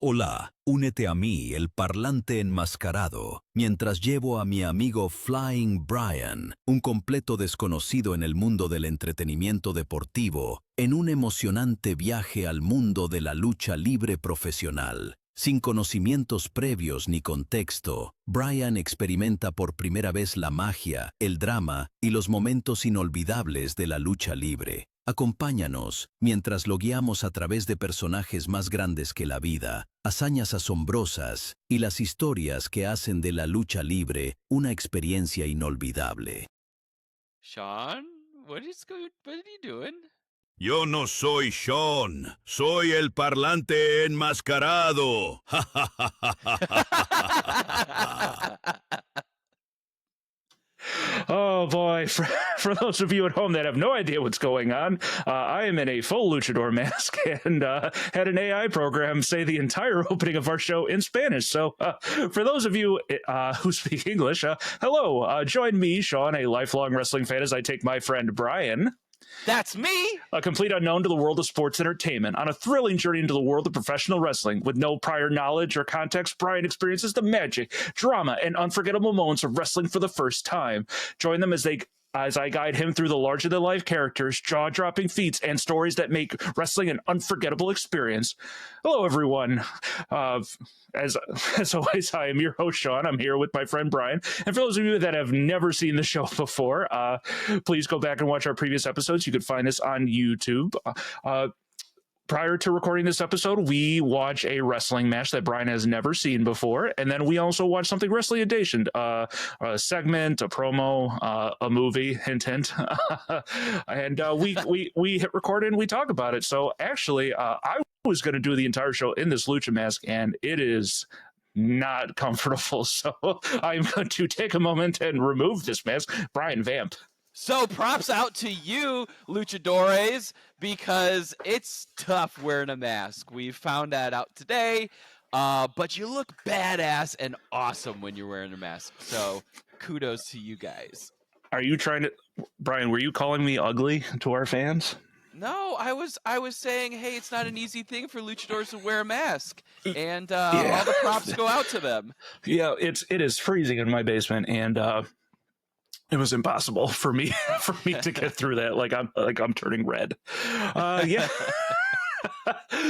Hola, únete a mí, el parlante enmascarado, mientras llevo a mi amigo Flying Brian, un completo desconocido en el mundo del entretenimiento deportivo, en un emocionante viaje al mundo de la lucha libre profesional. Sin conocimientos previos ni contexto, Brian experimenta por primera vez la magia, el drama y los momentos inolvidables de la lucha libre. Acompáñanos mientras lo guiamos a través de personajes más grandes que la vida, hazañas asombrosas y las historias que hacen de la lucha libre una experiencia inolvidable. Sean, what are you doing? Yo no soy Sean, soy el parlante enmascarado. Oh boy, for those of you at home that have no idea what's going on, I am in a full luchador mask and had an AI program say the entire opening of our show in Spanish. So for those of you who speak English, hello, join me, Sean, a lifelong wrestling fan, as I take my friend Brian. That's me! A complete unknown to the world of sports entertainment. On a thrilling journey into the world of professional wrestling. With no prior knowledge or context, Brian experiences the magic, drama, and unforgettable moments of wrestling for the first time. Join them as I guide him through the larger-than-life characters, jaw-dropping feats, and stories that make wrestling an unforgettable experience. Hello, everyone. As always, I am your host, Sean. I'm here with my friend, Brian. And for those of you that have never seen the show before, please go back and watch our previous episodes. You can find us on YouTube. Prior to recording this episode, we watch a wrestling match that Brian has never seen before, and then we also watch something wrestling adjacent, a segment, a promo, a movie, hint, hint, and we hit record and we talk about it. So actually, I was going to do the entire show in this lucha mask, and it is not comfortable. So I'm going to take a moment and remove this mask. Brian, vamp. So props out to you, luchadores, because it's tough wearing a mask. We found that out today, but you look badass and awesome when you're wearing a mask. So kudos to you guys. Are you trying to, Brian, were you calling me ugly to our fans? No, I was saying, hey, it's not an easy thing for luchadors to wear a mask, and all the props go out to them. Yeah, it is freezing in my basement, and it was impossible for me to get through that. Like I'm turning red. Yeah.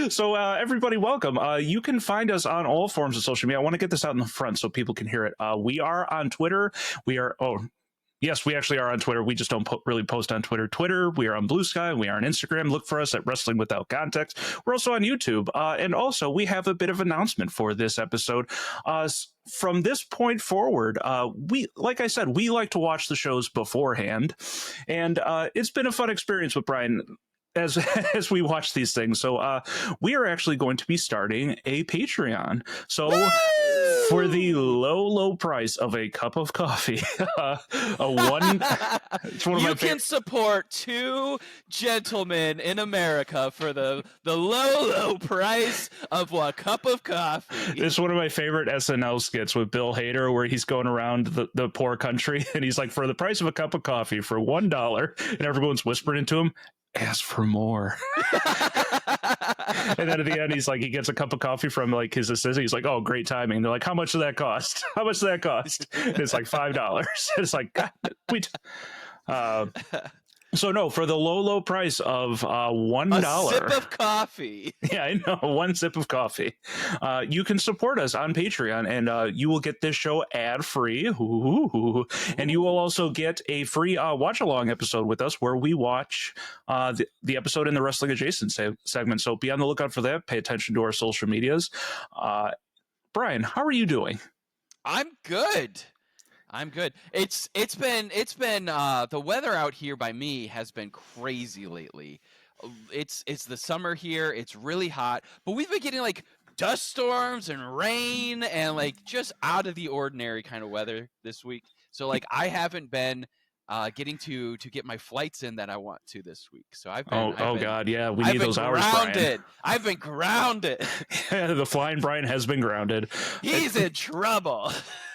So everybody, welcome. You can find us on all forms of social media. I want to get this out in the front so people can hear it. We are on Twitter. Yes, we actually are on Twitter. We just don't really post on Twitter. We are on Blue Sky. We are on Instagram. Look for us at Wrestling Without Context. We're also on YouTube. And also, we have a bit of announcement for this episode. From this point forward, like I said, we like to watch the shows beforehand. And it's been a fun experience with Brian as we watch these things. So we are actually going to be starting a Patreon. So Woo! For the low price of a cup of coffee, you can support two gentlemen in America for the low price of a cup of coffee. It's one of my favorite SNL skits with Bill Hader, where he's going around the poor country and he's like, for the price of a cup of coffee for $1, and everyone's whispering into him, ask for more. And then at the end, he's like, he gets a cup of coffee from like his assistant. He's like, oh, great timing. They're like, how much did that cost? How much did that cost? And it's like $5. It's like, God, so no, for the low price of $1, a sip of coffee. Yeah, I know, one sip of coffee. You can support us on Patreon, and you will get this show ad free. And you will also get a free watch along episode with us, where we watch the episode in the wrestling adjacent segment. So be on the lookout for that. Pay attention to our social medias. Brian, how are you doing? I'm good. It's been the weather out here by me has been crazy lately. It's the summer here. It's really hot, but we've been getting like dust storms and rain and like just out of the ordinary kind of weather this week. So like I haven't been getting to get my flights in that I want to this week. So I've been God, yeah, we need those hours, Brian. I've been grounded. The flying Brian has been grounded. He's in trouble.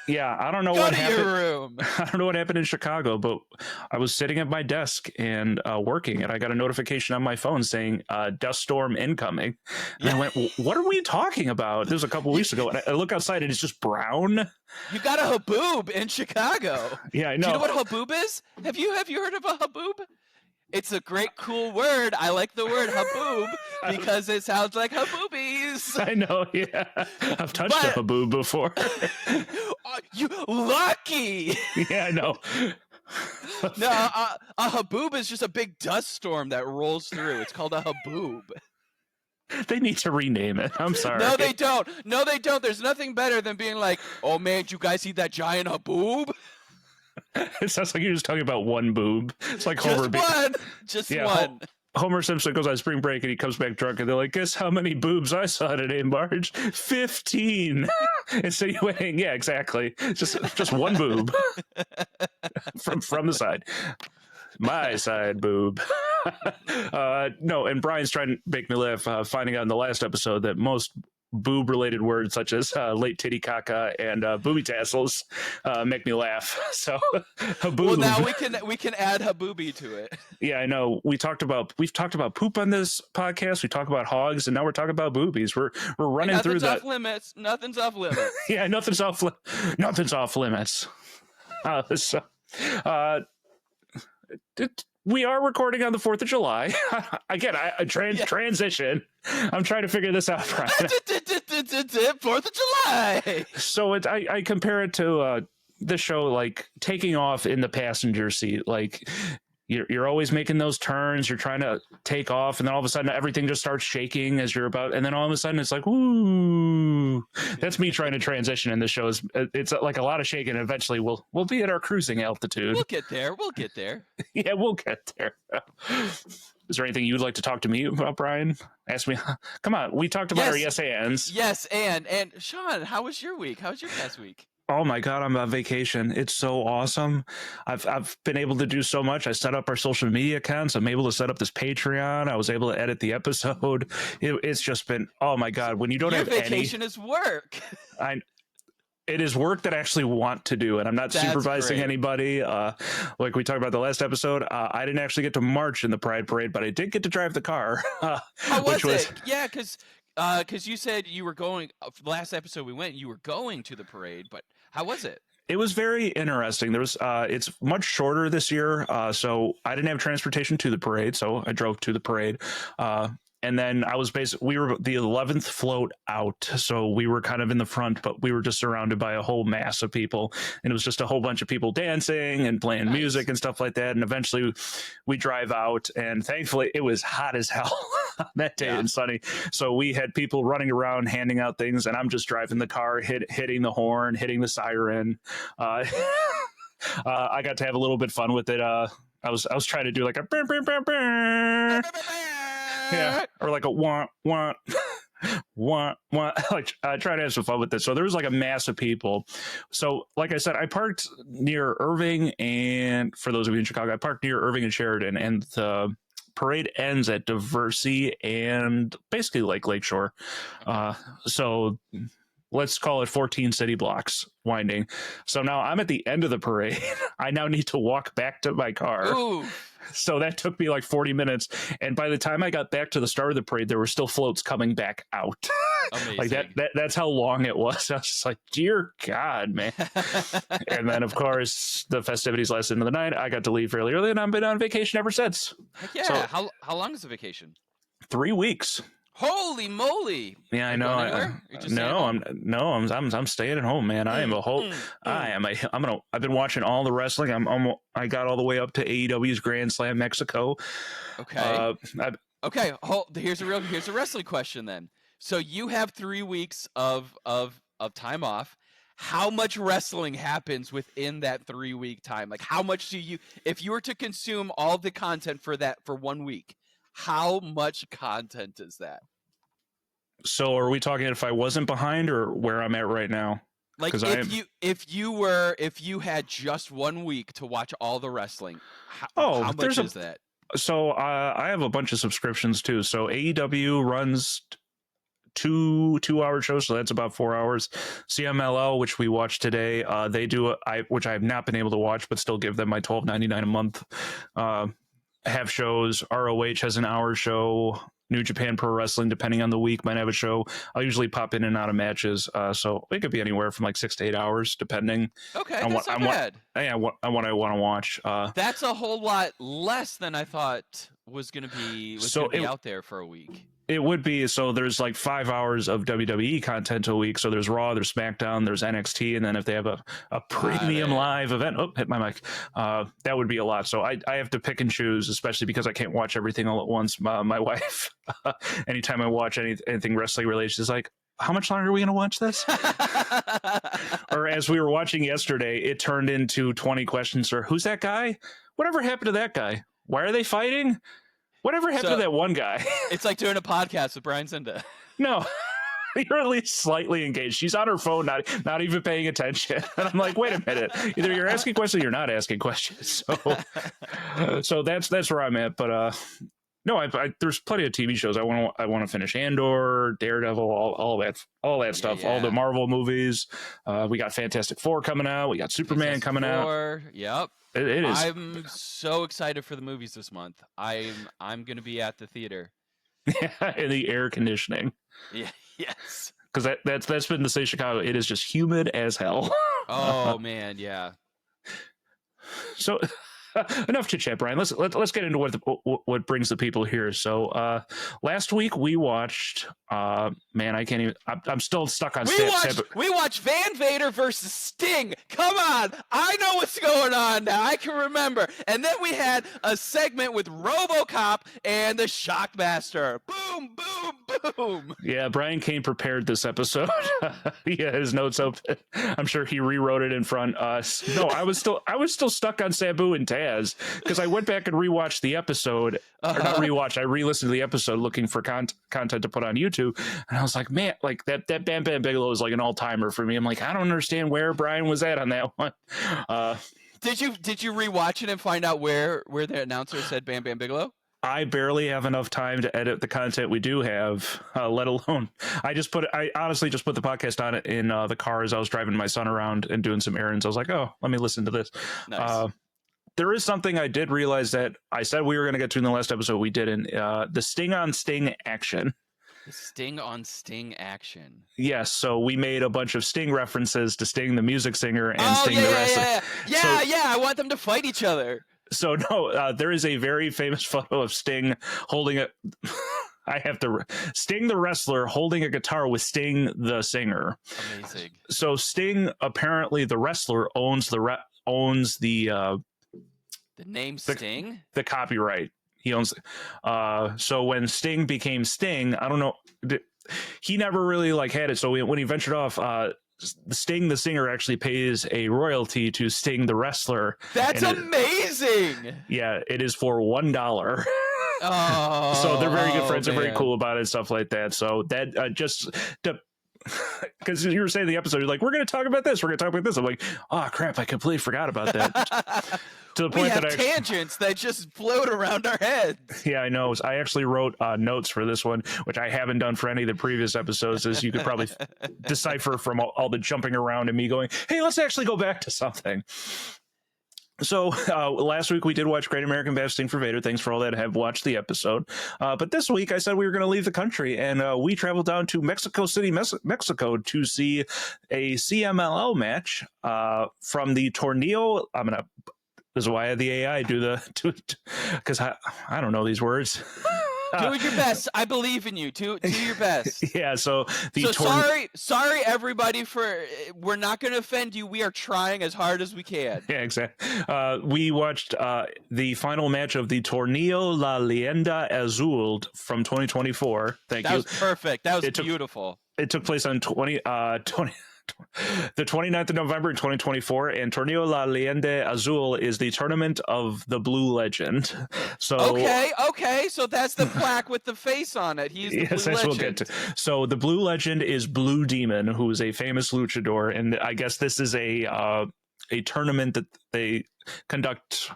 Yeah, I don't know Go what to happened. your room. I don't know what happened in Chicago, but I was sitting at my desk and working, and I got a notification on my phone saying dust storm incoming. And I went, "What are we talking about?" This was a couple weeks ago, and I look outside, and it's just brown. You got a haboob in Chicago. Yeah, I Do you know know. what haboob is? Have you heard of a haboob? It's a great, cool word. I like the word haboob because it sounds like haboobies. I know. Yeah, I've touched a haboob before. You lucky. Yeah, I know. No, a haboob is just a big dust storm that rolls through. It's called a haboob. They need to rename it. I'm sorry. No, they don't. No, they don't. There's nothing better than being like, "Oh man, did you guys see that giant haboob?" It sounds like you're just talking about one boob. It's like Just Homer. one. Just one. Homer Simpson goes on spring break and he comes back drunk and they're like, "Guess how many boobs I saw today, Marge? 15." Insinuating, yeah, exactly. Just one boob from the side. My side boob. No, and Brian's trying to make me laugh, finding out in the last episode that most boob-related words such as late titty caca and booby tassels make me laugh. So, haboob. Well, now we can add habooby to it. Yeah, I know. We've talked about poop on this podcast. We talk about hogs, and now we're talking about boobies. We're running through that. Nothing's off limits. Yeah, nothing's off limits. We are recording on the 4th of July. Again, transition. I'm trying to figure this out, Brian. 4th of July. So I compare it to the show, like taking off in the passenger seat. Like you're always making those turns. You're trying to take off, and then all of a sudden everything just starts shaking as you're about. And then all of a sudden it's like, ooh. That's me trying to transition in the show. It's like a lot of shaking. And eventually we'll be at our cruising altitude. We'll get there. Yeah, we'll get there. Is there anything you'd like to talk to me about, Brian? Ask me. Come on. We talked about our yes ands. Yes, and Sean, how was your week? How was your past week? Oh my God, I'm on vacation. It's so awesome. I've been able to do so much. I set up our social media accounts. I'm able to set up this Patreon. I was able to edit the episode. It's just been, oh my God, when you don't have vacation is work. It is work that I actually want to do, and I'm not supervising anybody. Like we talked about the last episode, I didn't actually get to march in the Pride Parade, but I did get to drive the car. How was it? Yeah, because you said you were going. Last episode we went, you were going to the parade, but how was it? It was very interesting. There was it's much shorter this year, so I didn't have transportation to the parade, so I drove to the parade. And then we were the 11th float out. So we were kind of in the front, but we were just surrounded by a whole mass of people. And it was just a whole bunch of people dancing and playing music and stuff like that. And eventually we drive out, and thankfully it was hot as hell that day and sunny. So we had people running around handing out things, and I'm just driving the car, hitting the horn, hitting the siren. I got to have a little bit fun with it. I was trying to do like a burr, burr, burr, burr. Yeah, or like a want, like I try to have some fun with this. So there was like a mass of people. So like I said, I parked near Irving, and for those of you in Chicago, I parked near Irving and Sheridan, and the parade ends at Diversey and basically like Lakeshore. So let's call it 14 city blocks winding. So now I'm at the end of the parade. I now need to walk back to my car. Ooh. So that took me like 40 minutes. And by the time I got back to the start of the parade, there were still floats coming back out. Amazing. Like that's how long it was. I was just like, dear God, man. And then, of course, the festivities lasted into the night. I got to leave fairly early, and I've been on vacation ever since. Heck yeah. So, how long is the vacation? 3 weeks. Holy moly! Yeah, I know. I'm staying at home, man. I am a whole. I've been watching all the wrestling. I got all the way up to AEW's Grand Slam Mexico. Okay. Okay. Here's a wrestling question then. So you have 3 weeks of time off. How much wrestling happens within that 3 week time? Like, how much do you, if you were to consume all the content for 1 week? How much content is that? So are we talking if I wasn't behind or where I'm at right now? Like if you had just 1 week to watch all the wrestling, how much is that? So I have a bunch of subscriptions too. So AEW runs 2-hour shows, so that's about 4 hours. CMLL, which we watched today, they do which I have not been able to watch, but still give them my $12.99 a month. Have shows. ROH has an hour show. New Japan Pro Wrestling, depending on the week, might have a show. I'll usually pop in and out of matches, so it could be anywhere from like 6 to 8 hours, depending. Okay, that's not bad. What I want to watch. That's a whole lot less than I thought was going to be out there for a week. It would be. So there's like 5 hours of WWE content a week. So there's Raw, there's SmackDown, there's NXT, and then if they have a premium live event, hit my mic, that would be a lot. So I have to pick and choose, especially because I can't watch everything all at once. My wife, anytime I watch anything wrestling related, she's like, how much longer are we going to watch this? Or as we were watching yesterday, it turned into 20 questions or who's that guy? Whatever happened to that guy? Why are they fighting? Whatever happened to that one guy? It's like doing a podcast with Brian Senda. No, you're at least slightly engaged. She's on her phone, not even paying attention. And I'm like, wait a minute. Either you're asking questions or you're not asking questions. So that's where I'm at. But no, there's plenty of TV shows. I want to finish Andor, Daredevil, all that stuff. Yeah. All the Marvel movies. We got Fantastic Four coming out. We got Superman coming out. Yep. It is. I'm so excited for the movies this month. I'm going to be at the theater. Yeah, in the air conditioning. Yeah. Yes. Because that's been the state of Chicago. It is just humid as hell. Oh man, yeah. So enough chit chat, Brian. Let's get into what brings the people here. So last week we watched. Man, I can't even. I'm still stuck on. We watched Van Vader versus Sting. Come on, I know what's going on now. I can remember. And then we had a segment with RoboCop and the Shockmaster. Boom, boom, boom. Yeah, Brian came prepared this episode. He had his notes open. I'm sure he rewrote it in front of us. No, I was still stuck on Sabu and Taz because I went back and rewatched the episode. Or not rewatched. I re-listened to the episode looking for content to put on YouTube, and I was like, man, like that Bam Bam Bigelow is like an all-timer for me. I'm like, I don't understand where Brian was at on that one. Did you rewatch it and find out where the announcer said Bam Bam Bigelow? I barely have enough time to edit the content we do have, let alone I honestly just put the podcast on it in the car as I was driving my son around and doing some errands. I was like, oh, let me listen to this. Nice. There is something I did realize that I said we were going to get to in the last episode. We didn't. The Sting on Sting action. The Sting on Sting action. Yes. So we made a bunch of Sting references to Sting, the music singer, and Sting the wrestler. Yeah. I want them to fight each other. So no, there is a very famous photo of Sting holding a. Sting the wrestler holding a guitar with Sting the singer. Amazing. So Sting, apparently the wrestler, owns the name Sting? The copyright. He owns so when Sting became Sting, I don't know, he never really had it. So when he ventured off, Sting the singer actually pays a royalty to Sting the wrestler. That's amazing. Yeah, it is for $1. Oh, so they're very good friends. They're very cool about it and stuff like that. So that because you were saying in the episode, you're like, we're going to talk about this. We're going to talk about this. I'm like, oh crap, I completely forgot about that. To the point that tangents that just float around our heads. Yeah, I know. I actually wrote notes for this one, which I haven't done for any of the previous episodes, as you could probably decipher from all the jumping around and me going, hey, let's actually go back to something. So last week we did watch Great American Bash Sting for Vader. Thanks for all that have watched the episode. But this week I said we were going to leave the country, and we traveled down to Mexico City, Mexico to see a CMLL match from the Tornillo. This is why I had the AI do because I don't know these words. Do your best. I believe in you. Do your best. Yeah. So sorry everybody we're not going to offend you. We are trying as hard as we can. Yeah, exactly. We watched the final match of the Tornillo La Leyenda Azul from 2024. That was perfect. That was beautiful. It took place on the 29th of November in 2024, and Tornillo La Leyenda Azul is the tournament of the Blue Legend. So okay, so that's the plaque with the face on it. He's the Blue Legend. We'll get to. So the Blue Legend is Blue Demon, who is a famous luchador, and I guess this is a tournament that they conduct.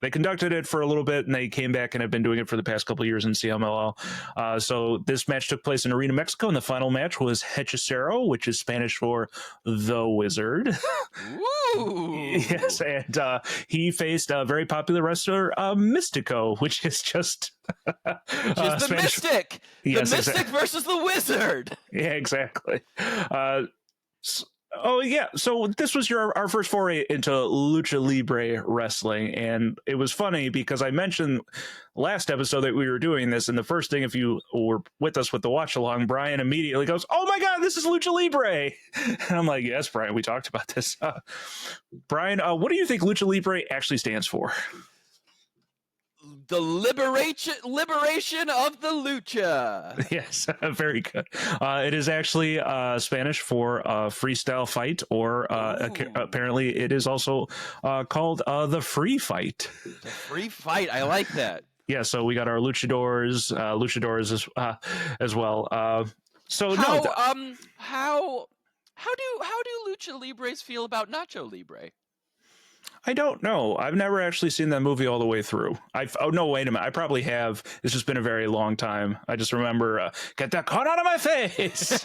they conducted it for a little bit, and they came back and have been doing it for the past couple of years in CMLL. So this match took place in Arena, Mexico, and the final match was Hechicero, which is Spanish for the Wizard. Ooh. Yes, and he faced a very popular wrestler, Mistico, which is just Which is the Spanish. Mystic. Yes, the Mystic exactly. versus the Wizard. Yeah, exactly. Oh yeah, so this was our first foray into lucha libre wrestling, and it was funny because I mentioned last episode that we were doing this, and the first thing, if you were with us with the watch along, Brian immediately goes, "Oh my god, this is lucha libre," and I'm like, "Yes, Brian, we talked about this." Brian, what do you think lucha libre actually stands for? The liberation of the lucha. Yes, very good. It is actually Spanish for freestyle fight, or apparently it is also called the free fight. The free fight. I like that. Yeah, so we got our luchadors as well. So how do lucha libres feel about Nacho Libre? I don't know. I've never actually seen that movie all the way through. Oh no, wait a minute. I probably have. It's just been a very long time. I just remember, get that caught out of my face.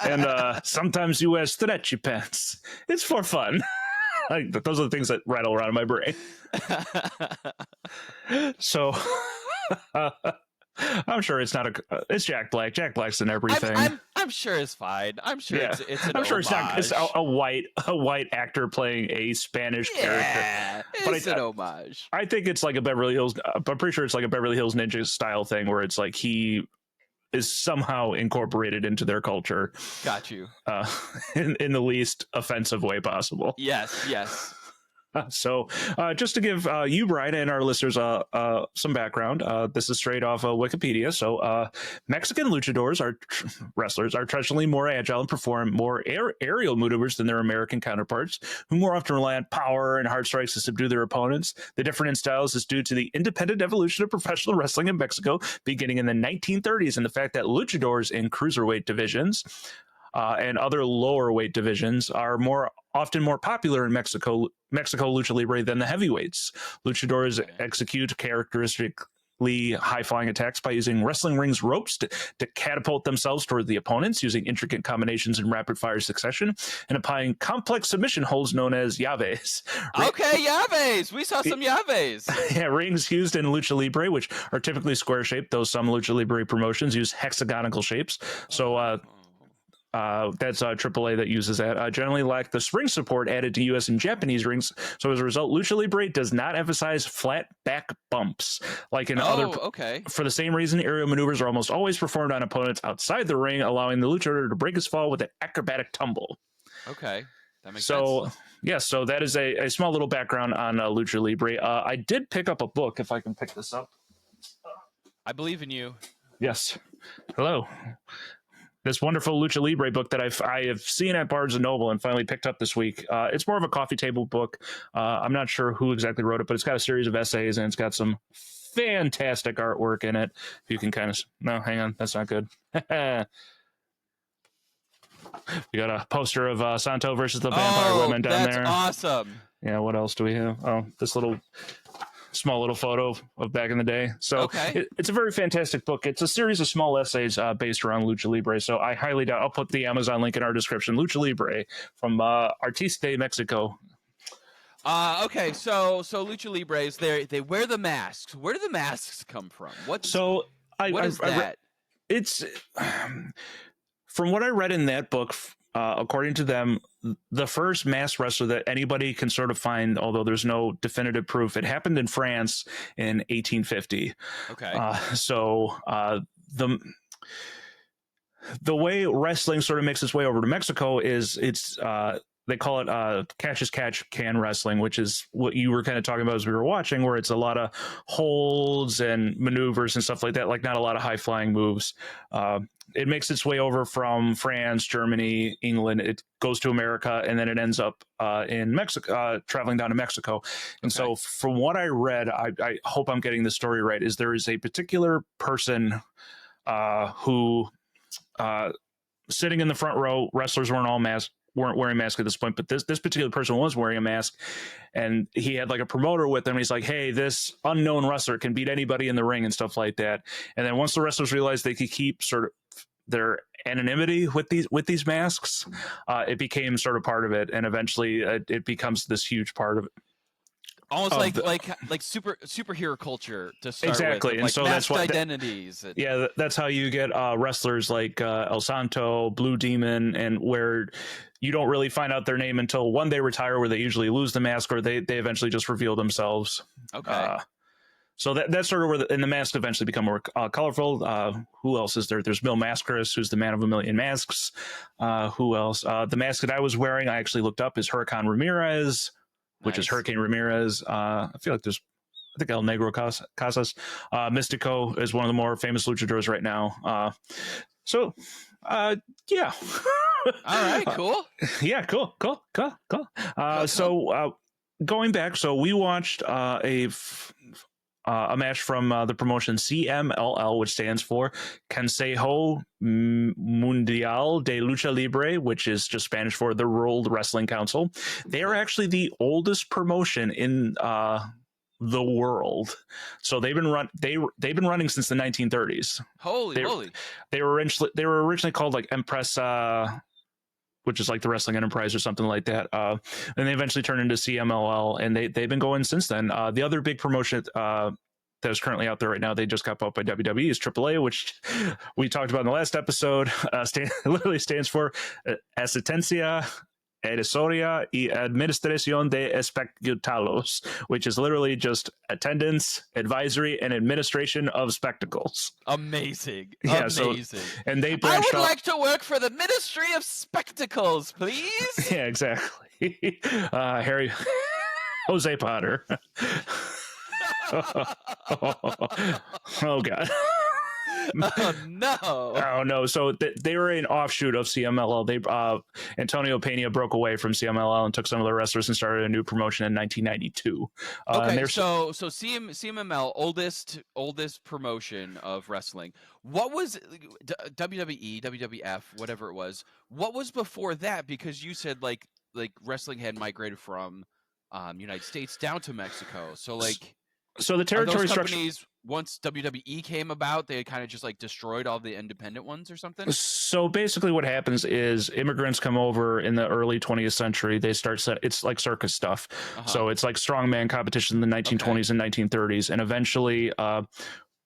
And sometimes you wear stretchy pants. It's for fun. Those are the things that rattle around in my brain. So I'm sure it's not it's Jack Black. Jack Black's in everything. I'm sure it's fine. I'm sure it's an I'm sure homage. it's a white actor playing a Spanish character. But it's an homage. I think it's like a Beverly Hills. I'm pretty sure it's like a Beverly Hills Ninja style thing where it's like he is somehow incorporated into their culture. Got you. In the least offensive way possible. Yes. So just to give you, Brian, and our listeners some background, this is straight off of Wikipedia. So Mexican luchadors wrestlers are traditionally more agile and perform more aerial maneuvers than their American counterparts, who more often rely on power and hard strikes to subdue their opponents. The difference in styles is due to the independent evolution of professional wrestling in Mexico beginning in the 1930s, and the fact that luchadors in cruiserweight divisions and other lower weight divisions are often more popular in Mexico lucha libre than the heavyweights. Luchadors execute characteristically high-flying attacks by using wrestling rings ropes to catapult themselves toward the opponents, using intricate combinations in rapid-fire succession, and applying complex submission holds known as llaves. Okay, llaves. We saw some llaves. Yeah, rings used in lucha libre, which are typically square-shaped, though some lucha libre promotions use hexagonal shapes. So that's AAA that uses that. Generally lack the spring support added to US and Japanese rings. So as a result, lucha libre does not emphasize flat back bumps like in other. Okay. For the same reason, aerial maneuvers are almost always performed on opponents outside the ring, allowing the luchador to break his fall with an acrobatic tumble. Okay, that makes sense. Yeah, so that is a small little background on lucha libre. I did pick up a book, if I can pick this up. I believe in you. Yes. Hello. This wonderful Lucha Libre book that I have seen at Barnes & Noble and finally picked up this week. It's more of a coffee table book. I'm not sure who exactly wrote it, but it's got a series of essays and it's got some fantastic artwork in it. If you can kind of... No, hang on. That's not good. We got a poster of Santo versus the Vampire Women down there. That's awesome. Yeah, what else do we have? Oh, this small little photo of back in the day. So okay. It's a very fantastic book. It's a series of small essays based around Lucha Libre. So I highly doubt, I'll put the Amazon link in our description. Lucha Libre from Artiste Mexico. Okay, so Lucha Libres, they wear the masks. Where do the masks come from? What is that? It's from what I read in that book, according to them, the first mass wrestler that anybody can sort of find, although there's no definitive proof, it happened in France in 1850. Okay. The way wrestling sort of makes its way over to Mexico is they call it catch as catch can wrestling, which is what you were kind of talking about as we were watching, where it's a lot of holds and maneuvers and stuff like that, like not a lot of high flying moves. It makes its way over from France, Germany, England. It goes to America, and then it ends up in Mexico, traveling down to Mexico. And so from what I read, I hope I'm getting the story right, is there is a particular person who sitting in the front row, wrestlers weren't all masked, weren't wearing masks at this point, but this particular person was wearing a mask, and he had like a promoter with him. He's like, hey, this unknown wrestler can beat anybody in the ring and stuff like that. And then once the wrestlers realized they could keep sort of their anonymity with these masks, it became sort of part of it, and eventually it becomes this huge part of it. Almost like superhero culture to start exactly, with, and like so that's what identities. that's how you get wrestlers like El Santo, Blue Demon, and where you don't really find out their name until one, they retire, where they usually lose the mask, or they eventually just reveal themselves. Okay. So that's sort of where the masks eventually become more colorful. Who else is there? There's Mil Mascaras, who's the man of a million masks. Who else? The mask that I was wearing, I actually looked up, is Hurricane Ramirez, which is Hurricane Ramirez. I feel like I think El Negro Casas. Mistico is one of the more famous luchadors right now. Yeah. All right, cool. Yeah, cool. So going back, so we watched a match from the promotion CMLL, which stands for Consejo Mundial de Lucha Libre, which is just Spanish for the World Wrestling Council. They are actually the oldest promotion in the world. So they've been running since the 1930s. Holy. They were originally called like Empresa, which is like the Wrestling Enterprise or something like that. And they eventually turned into CMLL, and they've been going since then. The other big promotion that is currently out there right now, they just got bought by WWE, is AAA, which we talked about in the last episode. Literally stands for Asistencia Eresoria y Administración de Espectáculos, which is literally just attendance, advisory, and administration of spectacles. Amazing. Yeah, amazing. And they I branched would off. like to work for the Ministry of Spectacles, please. Yeah, exactly. Harry Jose Potter. Oh God. Oh no. Oh no. So they were an offshoot of CMLL. They Antonio Pena broke away from CMLL and took some of the wrestlers and started a new promotion in 1992. Okay, so CMML, oldest promotion of wrestling. What was WWE, WWF, whatever it was? What was before that? Because you said like wrestling had migrated from United States down to Mexico. So like, so the territory those structure. companies, once WWE came about, they kind of just like destroyed all the independent ones or something. So basically what happens is immigrants come over in the early 20th century. They start it's like circus stuff. So it's like strongman competition in the 1920s and 1930s. And eventually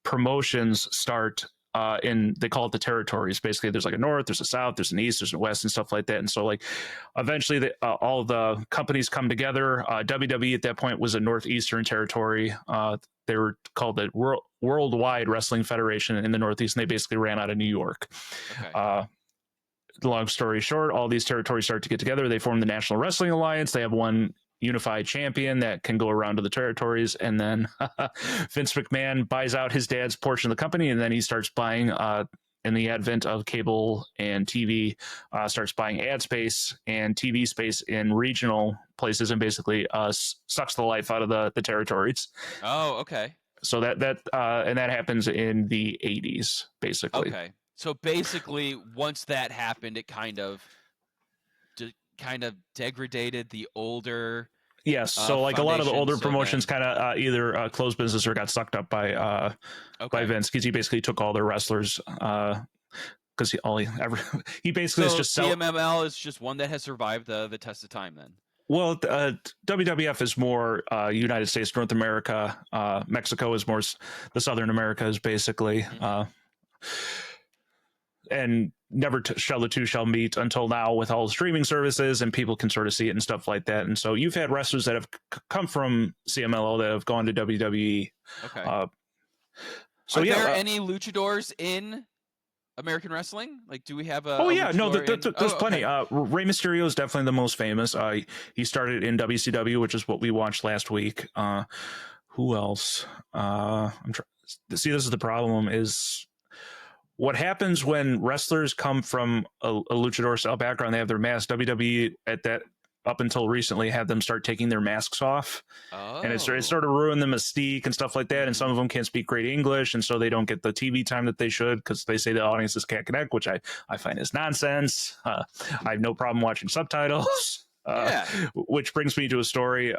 promotions start they call it the territories. Basically, there's like a north, there's a south, there's an east, there's a west, and stuff like that. And so like eventually all the companies come together. WWE at that point was a northeastern territory. They were called the Worldwide Wrestling Federation in the Northeast, and they basically ran out of New York. Long story short, all these territories start to get together. They form the National Wrestling Alliance. They have one unified champion that can go around to the territories, and then Vince McMahon buys out his dad's portion of the company, and then he starts buying in the advent of cable and TV, starts buying ad space and TV space in regional places, and basically sucks the life out of the territories. Oh, okay. So that happens in the 80s, basically. Okay. So basically, once that happened, it kind of degraded the older. Yes, so like a lot of the older promotions kind of either closed business or got sucked up by Vince, because he basically took all their wrestlers. Because he basically is just CMML is just one that has survived the test of time. Then. Well, WWF is more United States, North America. Mexico is more the Southern Americas, basically. And never shall the two shall meet until now, with all the streaming services, and people can sort of see it and stuff like that. And so you've had wrestlers that have come from CMLL that have gone to WWE. Okay. Are there any luchadors in American wrestling? Like, do we have a? There's plenty. Rey Mysterio is definitely the most famous. He started in WCW, which is what we watched last week. Who else? This is the problem is. What happens when wrestlers come from a luchador style background? They have their mask. WWE at that up until recently had them start taking their masks off, and it sort of ruined the mystique and stuff like that. And some of them can't speak great English, and so they don't get the TV time that they should because they say the audiences can't connect, which I find is nonsense. I have no problem watching subtitles. Which brings me to a story.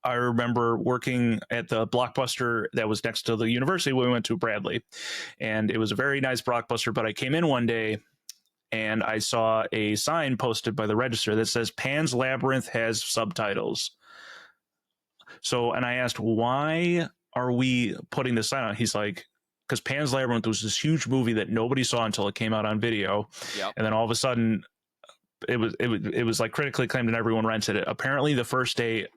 I remember working at the Blockbuster that was next to the university we went to, Bradley, and it was a very nice Blockbuster. But I came in one day and I saw a sign posted by the register that says Pan's Labyrinth has subtitles. So, and I asked, why are we putting this sign on? He's like, because Pan's Labyrinth was this huge movie that nobody saw until it came out on video. And then all of a sudden it was like critically acclaimed and everyone rented it. Apparently the first day,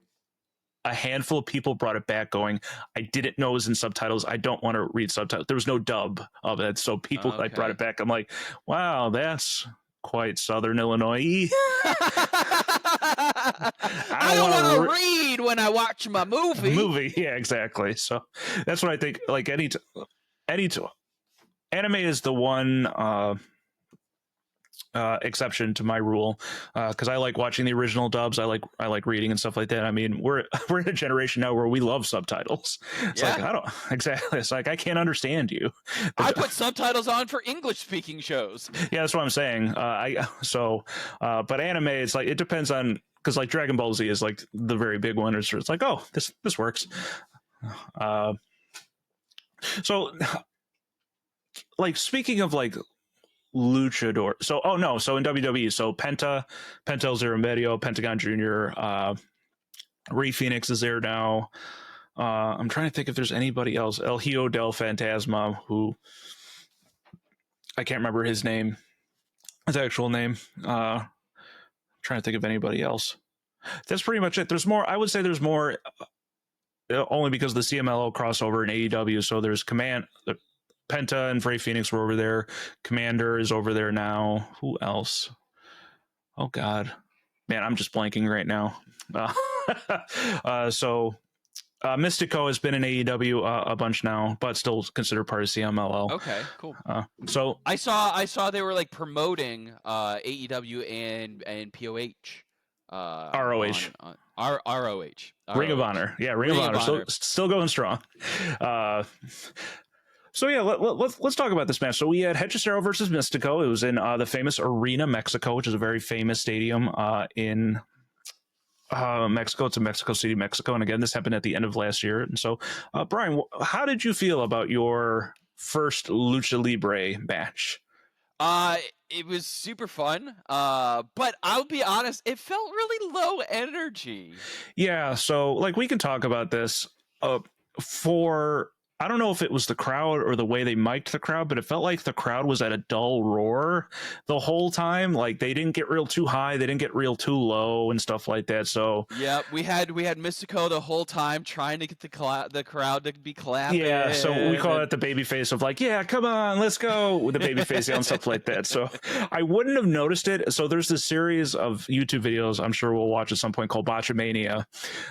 a handful of people brought it back going, I didn't know it was in subtitles. I don't want to read subtitles. There was no dub of it. So people like brought it back. I'm like, wow, that's quite Southern Illinois. I don't want to read when I watch my movie. Yeah, exactly. So that's what I think. Like anime is the one exception to my rule, because I like watching the original dubs. I like reading and stuff like that. I mean, we're in a generation now where we love subtitles. It's like I don't exactly. It's like I can't understand you. I put subtitles on for English speaking shows. Yeah, that's what I'm saying. But anime, it's like it depends on, because like Dragon Ball Z is like the very big one. It's like, oh, this works. So like speaking of like luchador, so in WWE, so Penta El Zero Medio, Pentagon Jr., Rey Fenix is there now. I'm trying to think if there's anybody else. El Hijo del Fantasma, who I can't remember his name, his actual name. Trying to think of anybody else. That's pretty much it. There's more. I would say there's more, only because of the CMLL crossover in AEW. So there's Penta and Rey Fenix were over there. Commander is over there now. Who else? Oh God, man, I'm just blanking right now. Mistico has been in AEW a bunch now, but still considered part of CMLL. Okay, cool. So I saw they were like promoting AEW and POH. ROH. ROH. Ring of Honor. Yeah, Ring of Honor. Still going strong. So yeah, let's talk about this match. So we had Hechicero versus Mistico. It was in the famous Arena Mexico, which is a very famous stadium in Mexico. It's in Mexico City, Mexico. And again, this happened at the end of last year. And so, Brian, how did you feel about your first Lucha Libre match? It was super fun. But I'll be honest, it felt really low energy. Yeah. So like we can talk about this I don't know if it was the crowd or the way they mic'd the crowd, but it felt like the crowd was at a dull roar the whole time. Like they didn't get real too high, they didn't get real too low and stuff like that. So yeah, we had Mistico the whole time trying to get the crowd to be clapping. Yeah, so we call it the baby face of like, yeah, come on, let's go, with the baby face and stuff like that. So I wouldn't have noticed it. So there's this series of YouTube videos I'm sure we'll watch at some point called Botchamania,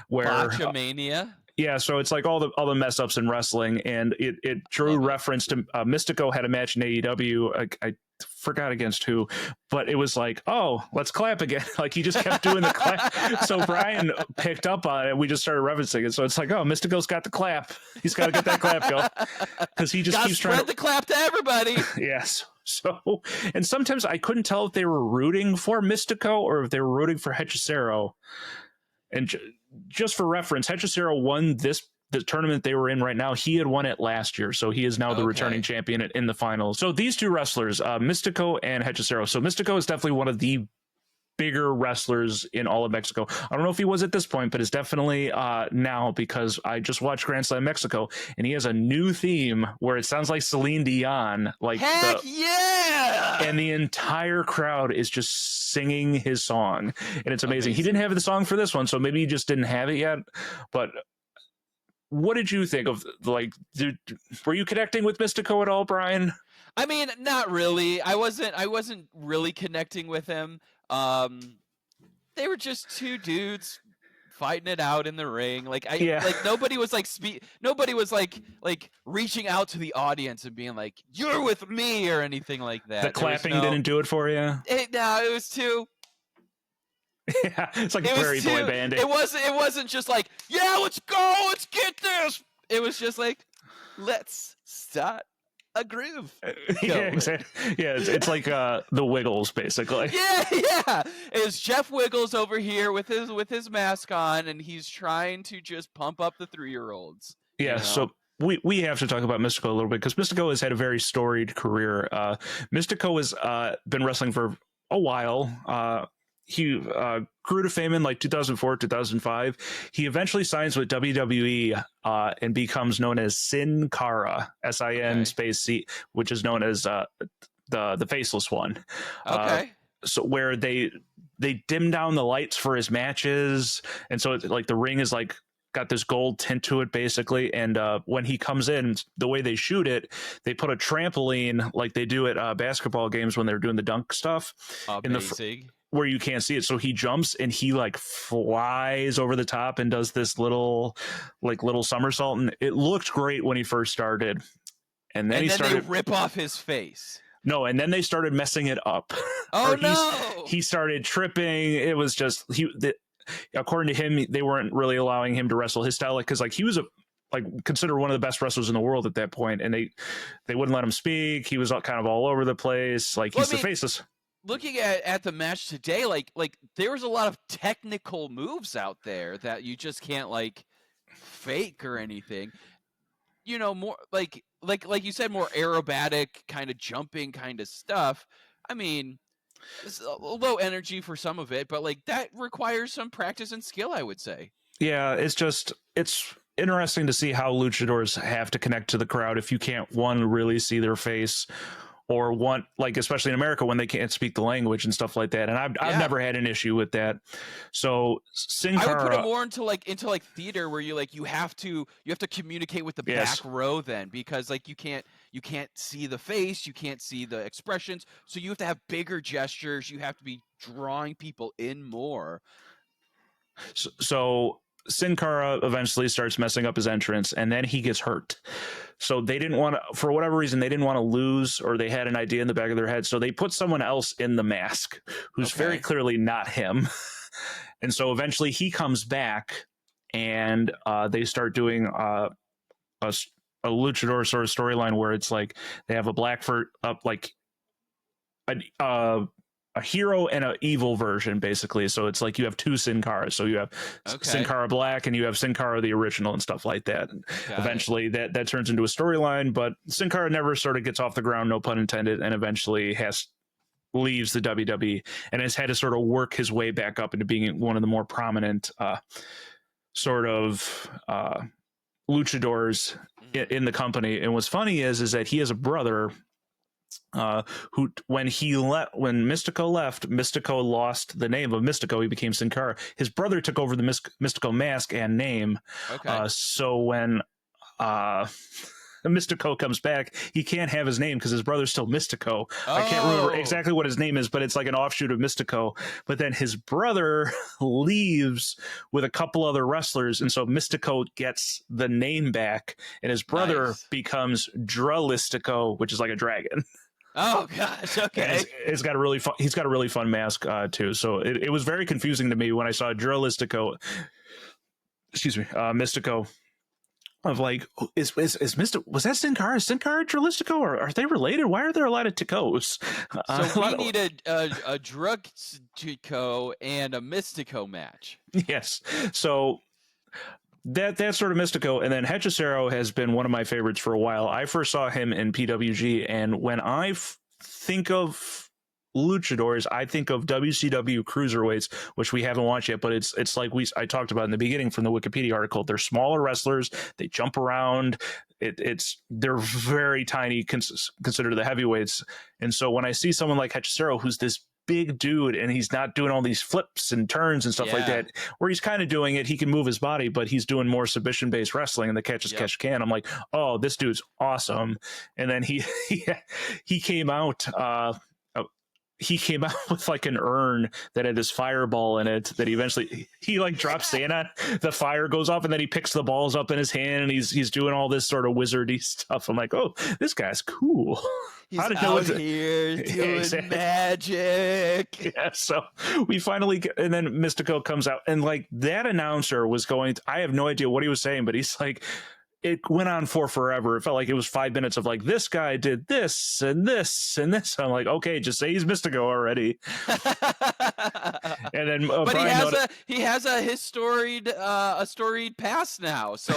where Botchamania. Yeah, so it's like all the mess ups in wrestling, and it drew reference to Mistico had a match in AEW. I forgot against who, but it was like, oh, let's clap again. Like he just kept doing the clap. So Brian picked up on it. We just started referencing it. So it's like, oh, Mistico's got the clap. He's got to get that clap going because he just keeps trying to spread the clap to everybody. Yes. So, and sometimes I couldn't tell if they were rooting for Mistico or if they were rooting for Hechicero. And just for reference, Hechicero won the tournament they were in right now. He had won it last year, so he is now the returning champion in the finals. So these two wrestlers, Mistico and Hechicero. So Mistico is definitely one of the bigger wrestlers in all of Mexico. I don't know if he was at this point, but it's definitely now, because I just watched Grand Slam Mexico and he has a new theme where it sounds like Celine Dion. Like heck yeah! And the entire crowd is just singing his song, and it's amazing. He didn't have the song for this one, so maybe he just didn't have it yet. But what did you think of, like, were you connecting with Mistico at all, Brian? I mean, not really. I wasn't really connecting with him. They were just two dudes fighting it out in the ring. Like nobody was like nobody was like reaching out to the audience and being like, "You're with me" or anything like that. The clapping didn't do it for you. No, it was too. Yeah, it's like very boy bandy. It wasn't just like, yeah, let's go, let's get this. It was just like, let's start a groove. Yeah, exactly. Yeah, it's like the Wiggles, basically. Yeah. It's Jeff Wiggles over here with his mask on, and he's trying to just pump up the 3-year-olds. Yeah, you know? so we have to talk about Mistico a little bit, because Mistico has had a very storied career. Mistico has been wrestling for a while. He grew to fame in like 2004, 2005. He eventually signs with WWE and becomes known as Sin Cara, SIN space C, which is known as the faceless one. Okay. So where they dim down the lights for his matches, and so it's like the ring is like got this gold tint to it, basically. And when he comes in, the way they shoot it, they put a trampoline like they do at basketball games when they're doing the dunk stuff. Amazing. Where you can't see it. So he jumps and he like flies over the top and does this little somersault. And it looked great when he first started. And then they rip off his face. No, and then they started messing it up. Oh, no. He started tripping. It was just, according to him, they weren't really allowing him to wrestle his style. Because he was considered one of the best wrestlers in the world at that point. And they wouldn't let him speak. He was kind of all over the place. The faceless. Looking at the match today, like there was a lot of technical moves out there that you just can't fake or anything. More like you said, more aerobatic kind of jumping kind of stuff. I mean, it's low energy for some of it, but that requires some practice and skill, I would say. Yeah, it's interesting to see how luchadors have to connect to the crowd if you can't really see their face, or especially in America when they can't speak the language and stuff like that. And I've never had an issue with that. So Sin Cara, I would put it more into theater, where you have to communicate with the back row then, because you can't see the face, you can't see the expressions, so you have to have bigger gestures, you have to be drawing people in more. So Sin Cara eventually starts messing up his entrance, and then he gets hurt. So they didn't want to, for whatever reason, they didn't want to lose, or they had an idea in the back of their head. So they put someone else in the mask who's very clearly not him. And so eventually he comes back, and they start doing a luchador sort of storyline where it's they have a Blackfoot up, a hero and an evil version, basically. So it's you have two Sin Caras. So you have Sin Cara Black and you have Sin Cara the original and stuff like that. And eventually that turns into a storyline, but Sin Cara never sort of gets off the ground, no pun intended, and eventually leaves the WWE and has had to sort of work his way back up into being one of the more prominent luchadors in the company. And what's funny is that he has a brother who, when Mistico left, Mistico lost the name of Mistico. He became Sin Cara. His brother took over the Mistico mask and name. So when Mistico comes back, he can't have his name because his brother's still Mistico. I can't remember exactly what his name is, but it's like an offshoot of Mistico. But then his brother leaves with a couple other wrestlers, and so Mistico gets the name back, and his brother becomes Dralistico, which is like a dragon. Oh gosh, okay. He's got a really fun mask too. So it was very confusing to me when I saw Dralistico. Mistico. Of is Mistico, was that Sin Cara Dralistico, or are they related? Why are there a lot of Ticos? So we need a drug Tico and a Mistico match. Yes. So that's sort of Mistico. And then Hechicero has been one of my favorites for a while. I first saw him in PWG, and when I think of luchadors, I think of WCW cruiserweights, which we haven't watched yet, but it's like I talked about in the beginning from the Wikipedia article. They're smaller wrestlers, they jump around, they're very tiny considered to the heavyweights. And so when I see someone like Hechicero, who's this big dude, and he's not doing all these flips and turns and stuff like that, where he's kind of doing it, he can move his body, but he's doing more submission based wrestling, and the catch can. I'm like, oh, this dude's awesome. And then he came out he came out with like an urn that had this fireball in it that he like drops sand on. The fire goes off and then he picks the balls up in his hand and he's doing all this sort of wizardy stuff. I'm like, oh, this guy's cool. He's out here doing magic. Yeah, so we finally get, and then Mistico comes out and like that announcer was going, I have no idea what he was saying, but he's like, it went on for forever. It felt like it was 5 minutes of like, this guy did this and this and this. I'm like, okay, just say he's Mistico already. And then, but he has a storied past now. So,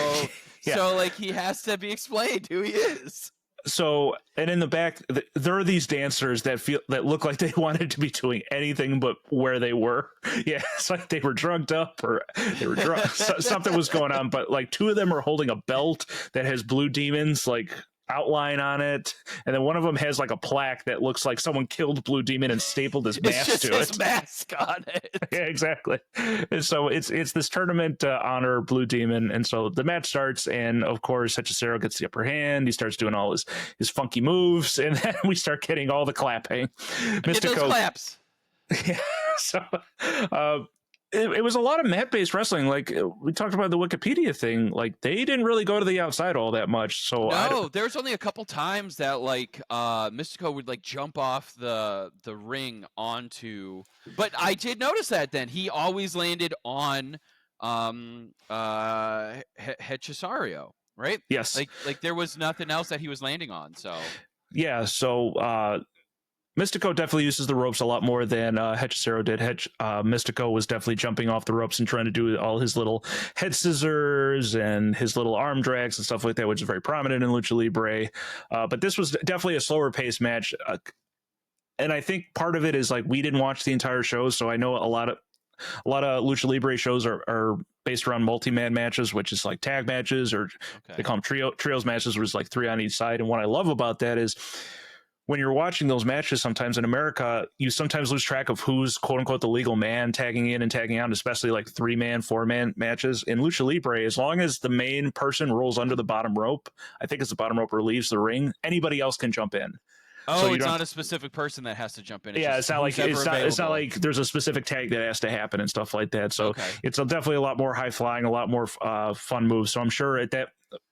yeah. So like he has to be explained who he is. So, and in the back, there are these dancers that look like they wanted to be doing anything but where they were. Yeah, it's like they were drugged up or they were drunk. Something was going on, but like 2 of them are holding a belt that has Blue Demon's like outline on it, and then one of them has like a plaque that looks like someone killed Blue Demon and stapled his mask to his mask on it. Yeah, exactly. And so it's this tournament to honor Blue Demon, and so the match starts, and of course Hechicero gets the upper hand. He starts doing all his funky moves, and then we start getting all the clapping. Get those claps. Yeah. So it was a lot of mat-based wrestling. Like we talked about the Wikipedia thing, like they didn't really go to the outside all that much. So no, there's only a couple times that like Mistico would like jump off the ring onto, but I did notice that then he always landed on Hechicero, right? Yes. Like there was nothing else that he was landing on. So yeah, so Mistico definitely uses the ropes a lot more than Hechicero did. Mistico was definitely jumping off the ropes and trying to do all his little head scissors and his little arm drags and stuff like that, which is very prominent in Lucha Libre. But this was definitely a slower paced match. And I think part of it is like we didn't watch the entire show, so I know a lot of Lucha Libre shows are based around multi-man matches, which is like tag matches, or they call them trios matches, which is like 3 on each side. And what I love about that is when you're watching those matches, sometimes in America, you sometimes lose track of who's quote unquote the legal man tagging in and tagging out, especially like 3-man, 4-man matches. In Lucha Libre, as long as the main person rolls under the bottom rope, I think it's the bottom rope or leaves the ring, anybody else can jump in. Oh, so it's not a specific person that has to jump in. It's not like there's a specific tag that has to happen and stuff like that. So it's definitely a lot more high flying, a lot more fun moves. So I'm sure at that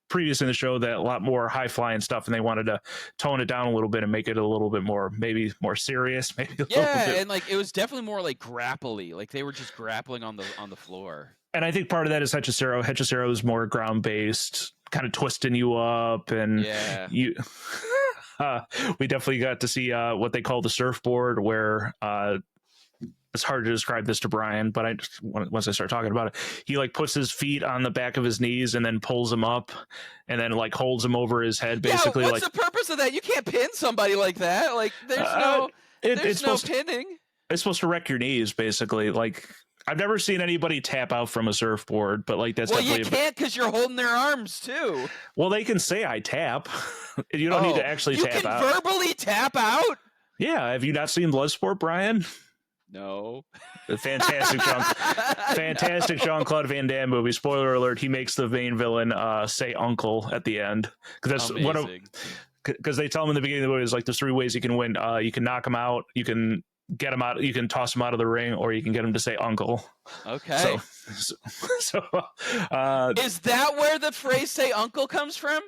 previous in the show that a lot more high flying stuff, and they wanted to tone it down a little bit and make it a little bit more, maybe more serious, maybe a little bit. And like it was definitely more like grapply, like they were just grappling on the floor. And I think part of that is Hechicero. Hechicero is more ground based, kind of twisting you up, and we definitely got to see what they call the surfboard, where it's hard to describe this to Brian, but once I start talking about it, he like puts his feet on the back of his knees and then pulls them up and then like holds them over his head, basically. Yeah, what's the purpose of that? You can't pin somebody like that. Like there's no pinning. It's supposed to wreck your knees, basically. Like I've never seen anybody tap out from a surfboard, but like that's you can't because you're holding their arms too. Well, they can say I tap. You don't need to actually tap out. You can verbally tap out. Yeah, have you not seen Bloodsport, Brian? No. The fantastic Jean-Claude Van Damme movie. Spoiler alert: he makes the main villain say "uncle" at the end, because that's one of. Because they tell him in the beginning of the movie, is like there's 3 ways you can win. You can knock him out, you can get him out, you can toss him out of the ring, or you can get him to say "uncle." Okay. So is that where the phrase "say uncle" comes from?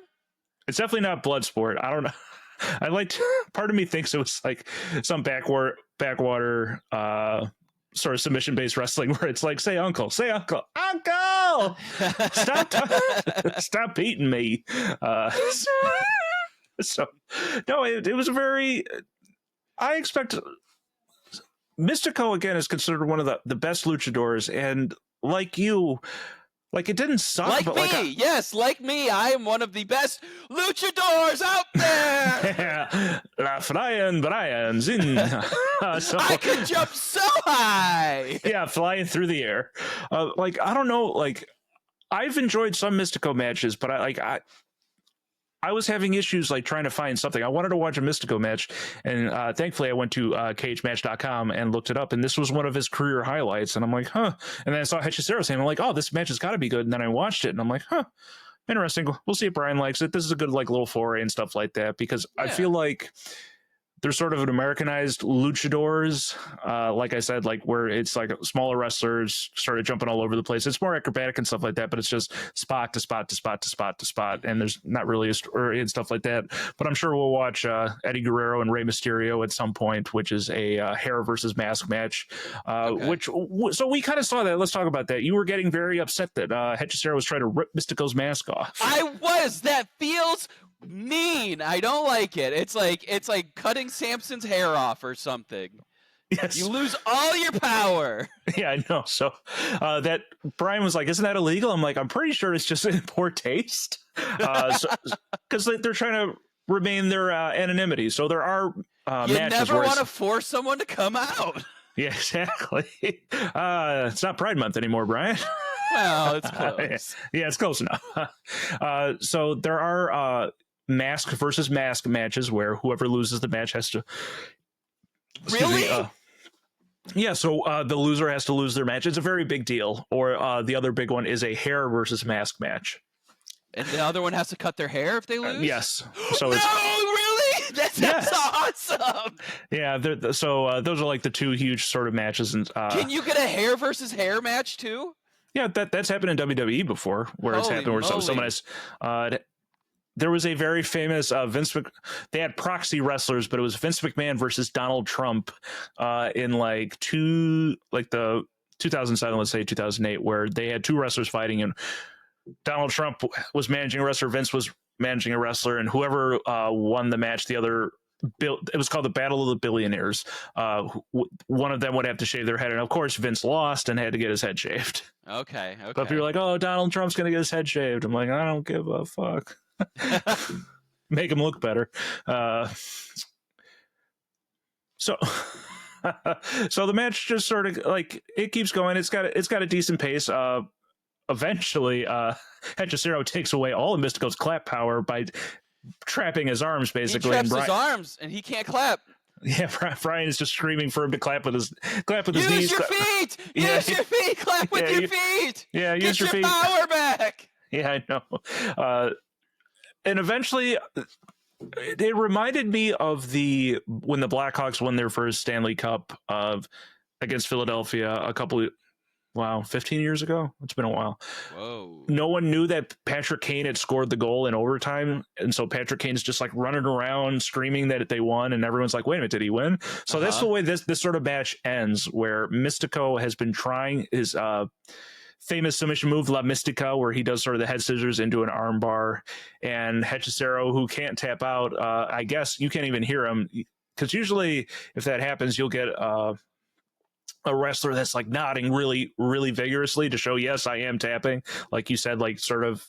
It's definitely not Bloodsport. I don't know. Part of me thinks it was like some backwater sort of submission based wrestling where it's like, say uncle, stop beating me. So no, it was a very, I expect Mistico again is considered one of the best luchadors, and like you, like it didn't suck. Like me, I am one of the best luchadors out there. Brian Zin. I can jump so high. Yeah, flying through the air. Like I don't know. Like I've enjoyed some Mistico matches, but I was having issues like trying to find something. I wanted to watch a Mistico match, and thankfully I went to cagematch.com and looked it up, and this was one of his career highlights, and I'm like, huh. And then I saw Hechicero's name, I'm like, oh, this match has got to be good. And then I watched it, and I'm like, huh, interesting. We'll see if Brian likes it. This is a good like little foray and stuff like that, because I feel like They're sort of an Americanized luchadors. Like I said, like where it's like smaller wrestlers started jumping all over the place. It's more acrobatic and stuff like that, but it's just spot to spot to spot to spot to spot. And there's not really a story and stuff like that. But I'm sure we'll watch Eddie Guerrero and Rey Mysterio at some point, which is a hair versus mask match. So we kind of saw that. Let's talk about that. You were getting very upset that Hechicero was trying to rip Mystico's mask off. I was. That feels mean. I don't like it. It's like cutting Samson's hair off or something. Yes. You lose all your power. Yeah, I know. So that Brian was like, isn't that illegal? I'm like, I'm pretty sure it's just in poor taste. Because they're trying to remain their anonymity. So there are you matches never where want to force someone to come out. Yeah, exactly. It's not Pride Month anymore, Brian. Well, it's close. Yeah, it's close enough. So there are mask versus mask matches where whoever loses the match has to. Really? Yeah, so the loser has to lose their match. It's a very big deal. Or the other big one is a hair versus mask match. And the other one has to cut their hair if they lose? Yes. So no, it's, really? That's awesome. Yeah, so those are like the two huge sort of matches. And can you get a hair versus hair match too? Yeah, that's happened in WWE before, where it's happened where someone has. There was a very famous they had proxy wrestlers, but it was Vince McMahon versus Donald Trump in the 2007, let's say 2008, where they had two wrestlers fighting, and Donald Trump was managing a wrestler, Vince was managing a wrestler, and whoever won the match, the other. It was called the Battle of the Billionaires. One of them would have to shave their head, and of course Vince lost and had to get his head shaved. Okay. But people are like, "Oh, Donald Trump's gonna get his head shaved." I'm like, I don't give a fuck. Make him look better. So the match just sort of like it keeps going. It's got a decent pace. Eventually, Hechicero takes away all of Mystico's clap power by trapping his arms, basically. He traps his arms, and he can't clap. Yeah, Brian is just screaming for him to clap with his knees. Use your feet! Use your feet! Clap with your feet! Yeah, use your feet. Power back! Yeah, I know. And eventually, it reminded me of when the Blackhawks won their first Stanley Cup against Philadelphia 15 years ago. It's been a while. Whoa. No one knew that Patrick Kane had scored the goal in overtime. And so Patrick Kane is just like running around screaming that they won. And everyone's like, wait a minute, did he win? So that's the way this sort of match ends, where Mistico has been trying his famous submission move, La Mistica, where he does sort of the head scissors into an arm bar. And Hechicero, who can't tap out, I guess you can't even hear him. Because usually if that happens, you'll get a wrestler that's like nodding really, really vigorously to show, yes, I am tapping. Like you said, like sort of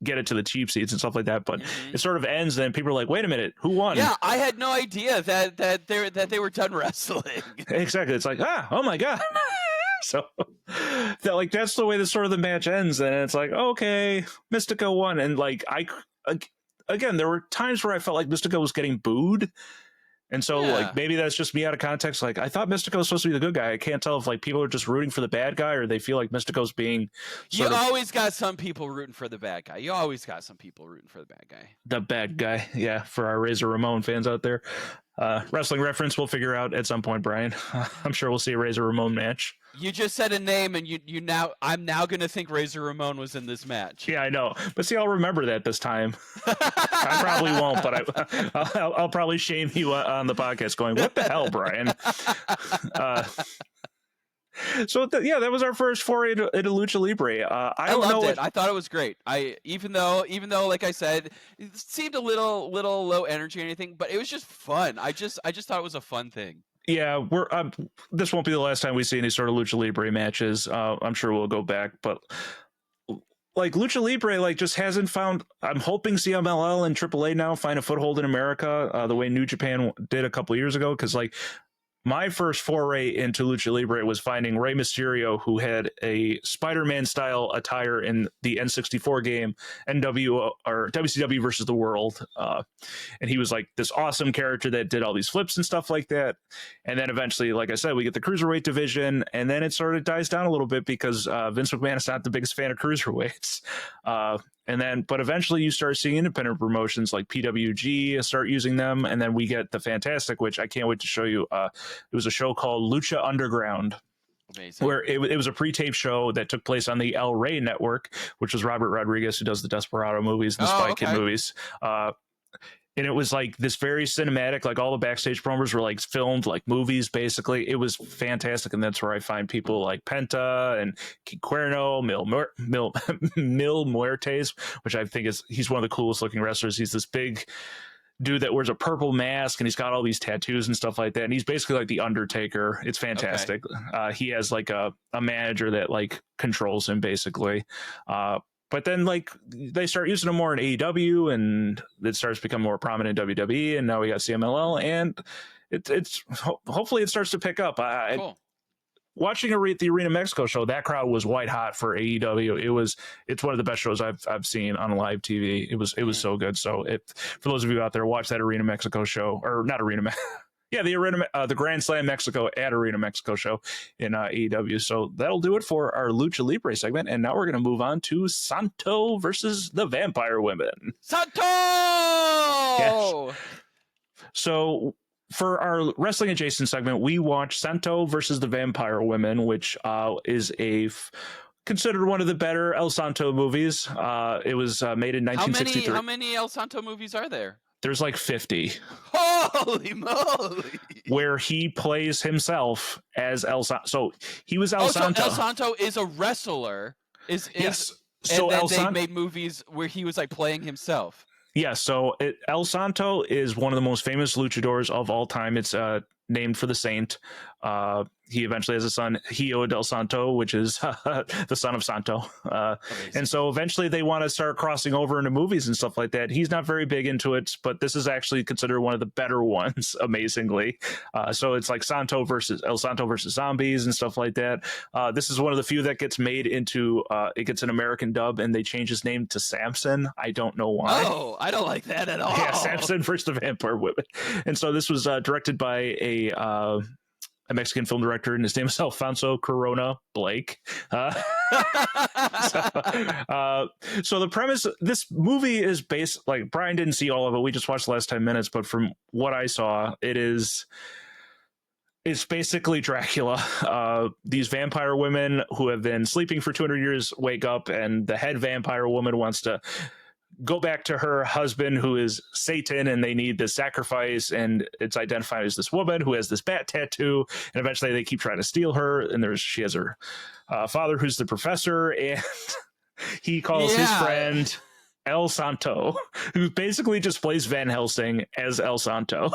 get it to the cheap seats and stuff like that. But it sort of ends, and people are like, wait a minute, who won? Yeah, I had no idea that they were done wrestling. Exactly. It's like, oh my God. So that's the way the match ends. And it's like, okay, Mystico won. And like, again, there were times where I felt like Mystico was getting booed. And so, like, maybe that's just me out of context. Like, I thought Mystico was supposed to be the good guy. I can't tell if, like, people are just rooting for the bad guy or they feel like Mystico's being You always got some people rooting for the bad guy. You always got some people rooting for the bad guy. The bad guy, yeah, for our Razor Ramon fans out there. Wrestling reference we'll figure out at some point, Brian. I'm sure we'll see a Razor Ramon match. You just said a name, and I'm now going to think Razor Ramon was in this match. Yeah, I know. But see, I'll remember that this time. I probably won't, but I'll probably shame you on the podcast going, what the hell, Brian? That was our first foray into Lucha Libre. I loved it. I thought it was great. Even though, like I said, it seemed a little low energy or anything, but it was just fun. I just thought it was a fun thing. Yeah, this won't be the last time we see any sort of Lucha Libre matches. I'm sure we'll go back, but like Lucha Libre, like just hasn't found. I'm hoping CMLL and AAA now find a foothold in America the way New Japan did a couple of years ago. Because like my first foray into Lucha Libre was finding Rey Mysterio, who had a Spider-Man style attire in the N64 game, WCW versus the World. And he was like this awesome character that did all these flips and stuff like that. And then eventually, like I said, we get the Cruiserweight division, and then it sort of dies down a little bit because Vince McMahon is not the biggest fan of cruiserweights. but eventually you start seeing independent promotions like PWG start using them. And then we get the fantastic, which I can't wait to show you. It was a show called Lucha Underground. Amazing. Where it was a pre-taped show that took place on the El Rey network, which was Robert Rodriguez, who does the Desperado movies, the Spy Kid movies. And it was like this very cinematic, like all the backstage promos were like filmed like movies, basically. It was fantastic. And that's where I find people like Penta and Cuerno, Mil Muertes, which I think he's one of the coolest looking wrestlers. He's this big dude that wears a purple mask and he's got all these tattoos and stuff like that. And he's basically like the Undertaker. It's fantastic. He has like a manager that like controls him basically. But then, like, they start using them more in AEW, and it starts to become more prominent in WWE, and now we got CMLL, and it's hopefully it starts to pick up. Cool. Watching the Arena Mexico show, that crowd was white hot for AEW. It's one of the best shows I've seen on live TV. It was so good. So for those of you out there, watch that Arena Mexico show, or not Arena. Yeah, the Grand Slam Mexico at Arena Mexico show in AEW. So that'll do it for our Lucha Libre segment. And now we're going to move on to Santo versus the Vampire Women. Santo! Yes. So for our wrestling adjacent segment, we watched Santo versus the Vampire Women, which is considered one of the better El Santo movies. It was made in 1963. How many El Santo movies are there? There's like 50. Holy moly! Where he plays himself as El Santo. So he was El Santo. So El Santo is a wrestler. Yes. So and then they made movies where he was like playing himself. Yeah. So El Santo is one of the most famous luchadors of all time. It's named for the saint. He eventually has a son, Hijo del Santo, which is the son of Santo. And so eventually they want to start crossing over into movies and stuff like that. He's not very big into it, but this is actually considered one of the better ones, amazingly. So it's like El Santo versus zombies and stuff like that. This is one of the few that gets made into, it gets an American dub, and they change his name to Samson. I don't know why. Oh, I don't like that at all. Yeah, Samson versus the Vampire Women. And so this was directed by a Mexican film director, and his name is Alfonso Corona Blake. So the premise, this movie is based, like, Brian didn't see all of it. We just watched the last 10 minutes, but from what I saw, it's basically Dracula. These vampire women who have been sleeping for 200 years wake up, and the head vampire woman wants to go back to her husband, who is Satan, and they need this sacrifice, and it's identified as this woman who has this bat tattoo, and eventually they keep trying to steal her, and she has her father, who's the professor, and he calls his friend El Santo, who basically just plays Van Helsing as El Santo.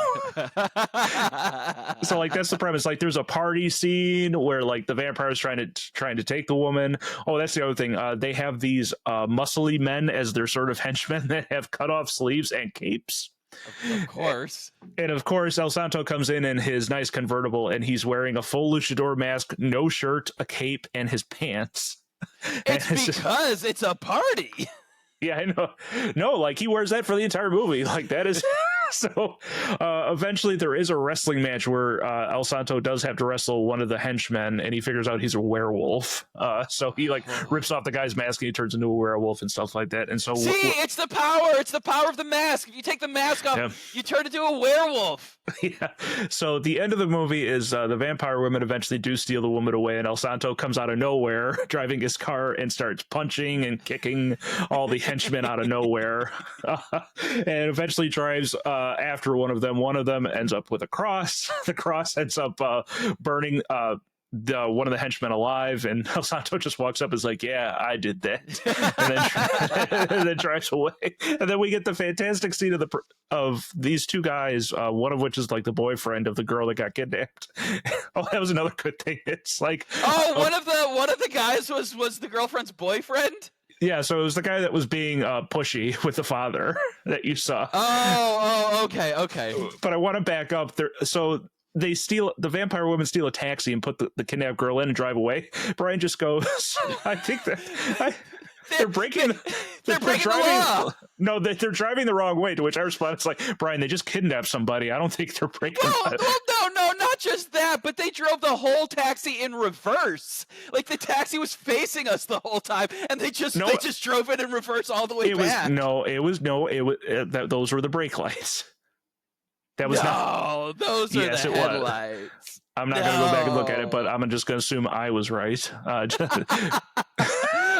So like that's the premise. Like there's a party scene where like the vampire is trying to take the woman. Oh, that's the other thing. They have these muscly men as their sort of henchmen that have cut off sleeves and capes. Of course. And of course, El Santo comes in his nice convertible, and he's wearing a full luchador mask, no shirt, a cape, and his pants. It's because it's a party. Yeah, I know. No, like he wears that for the entire movie. Like that is so. Eventually, there is a wrestling match where El Santo does have to wrestle one of the henchmen, and he figures out he's a werewolf. So he like rips off the guy's mask and he turns into a werewolf and stuff like that. And so, it's the power. It's the power of the mask. If you take the mask off, you turn into a werewolf. Yeah. So the end of the movie is the vampire women eventually do steal the woman away, and El Santo comes out of nowhere driving his car and starts punching and kicking all the henchmen out of nowhere, and eventually drives after one of them. One of them ends up with a cross. The cross ends up burning one of the henchmen alive, and El Santo just walks up and is like, yeah, I did that, and then drives away. And then we get the fantastic scene of these two guys, one of which is like the boyfriend of the girl that got kidnapped. Oh, that was another good thing. It's like, one of the guys was the girlfriend's boyfriend. Yeah, so it was the guy that was being pushy with the father that you saw. Oh, okay. But I want to back up there. So the vampire women steal a taxi and put the kidnapped girl in and drive away. Brian just goes, I think that they're breaking the law. No, they're driving the wrong way, to which I respond, it's like, Brian, they just kidnapped somebody. I don't think they're breaking no, not just that, but they drove the whole taxi in reverse. Like the taxi was facing us the whole time, and they just drove it in reverse all the way back. Those were the brake lights. That was those are the headlights. I'm not going to go back and look at it, but I'm just going to assume I was right.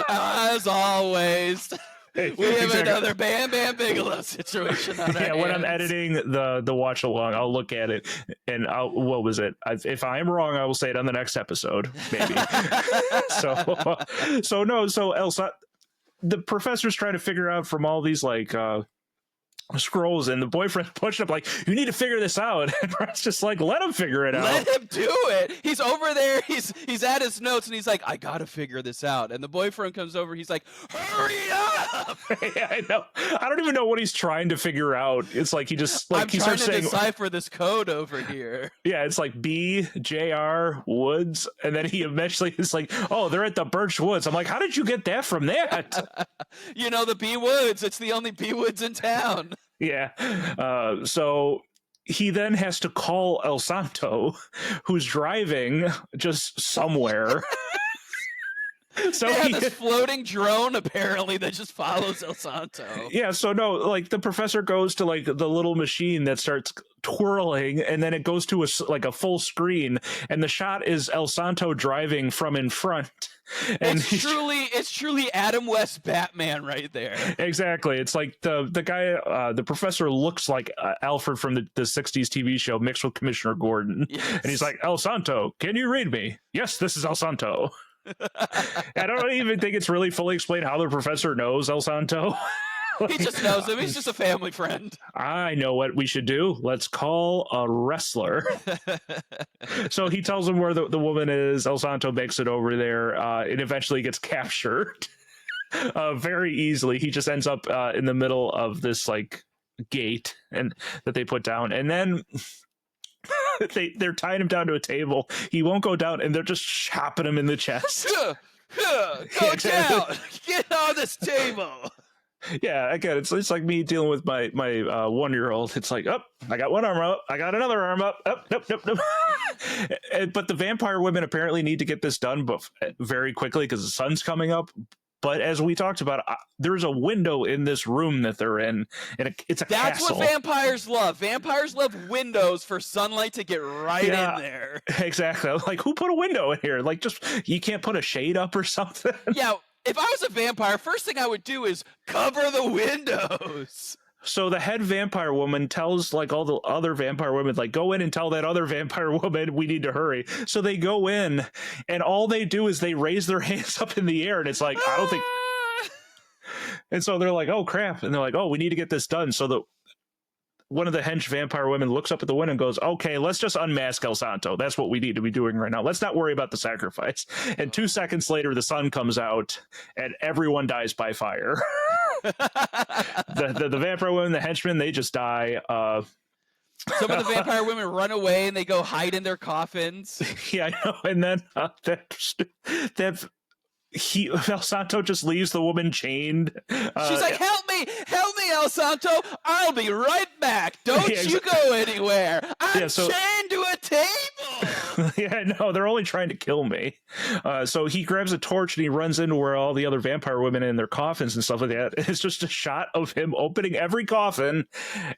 As always. We have another Bam Bam Bigelow situation on our hands. When I'm editing the watch along, I'll look at it and what was it? If I am wrong, I will say it on the next episode, maybe. The professor's trying to figure out from all these like scrolls, and the boyfriend pushing up like, you need to figure this out, and Brett's just like, let him figure it out. Let him do it. He's over there, he's at his notes, and he's like, I gotta figure this out. And the boyfriend comes over, he's like, hurry up. Yeah, I know. I don't even know what he's trying to figure out. It's like he just like, I'm trying to decipher this code over here. Yeah, it's like BJR Woods, and then he eventually is like, oh, they're at the Birch Woods. I'm like, how did you get that from that? The B Woods, it's the only B Woods in town. Yeah. So he then has to call El Santo, who's driving just somewhere. So they have this floating drone apparently that just follows El Santo. Yeah, so no, like the professor goes to like the little machine that starts twirling, and then it goes to a full screen, and the shot is El Santo driving from in front. And it's truly Adam West Batman right there. Exactly. It's like the guy, the professor looks like Alfred from the 60s TV show mixed with Commissioner Gordon. Yes. And he's like, El Santo, can you read me? Yes, this is El Santo. I don't even think it's really fully explained how the professor knows El Santo. He just knows him. He's just a family friend. I know what we should do. Let's call a wrestler. So he tells him where the woman is. El Santo makes it over there. It eventually gets captured very easily. He just ends up in the middle of this like gate that they put down, and then they're tying him down to a table. He won't go down, and they're just chopping him in the chest. Go down. Get on this table. Yeah, again, it's like me dealing with my 1-year-old. It's like, I got one arm up, I got another arm up, nope. But the vampire women apparently need to get this done, but very quickly because the sun's coming up. But as we talked about, there's a window in this room that they're in, and it's a castle. That's what vampires love. Vampires love windows for sunlight to get right in there. Exactly. Like, who put a window in here? Like, just you can't put a shade up or something? Yeah. If I was a vampire, first thing I would do is cover the windows. So the head vampire woman tells like all the other vampire women, like, go in and tell that other vampire woman we need to hurry. So they go in, and all they do is they raise their hands up in the air, and it's like, I don't think. And so they're like, oh crap, and they're like, oh, we need to get this done. So one of the hench vampire women looks up at the window and goes, okay, let's just unmask El Santo. That's what we need to be doing right now. Let's not worry about the sacrifice. And 2 seconds later, the sun comes out and everyone dies by fire. the vampire women, the henchmen, they just die. Some of the vampire women run away and they go hide in their coffins. Yeah, I know. And then El Santo just leaves the woman chained. She's like, help me, El Santo. I'll be right back. Don't you go anywhere. I'm chained to a table. Yeah, no, they're only trying to kill me. So he grabs a torch and he runs into where all the other vampire women in their coffins and stuff like that. It's just a shot of him opening every coffin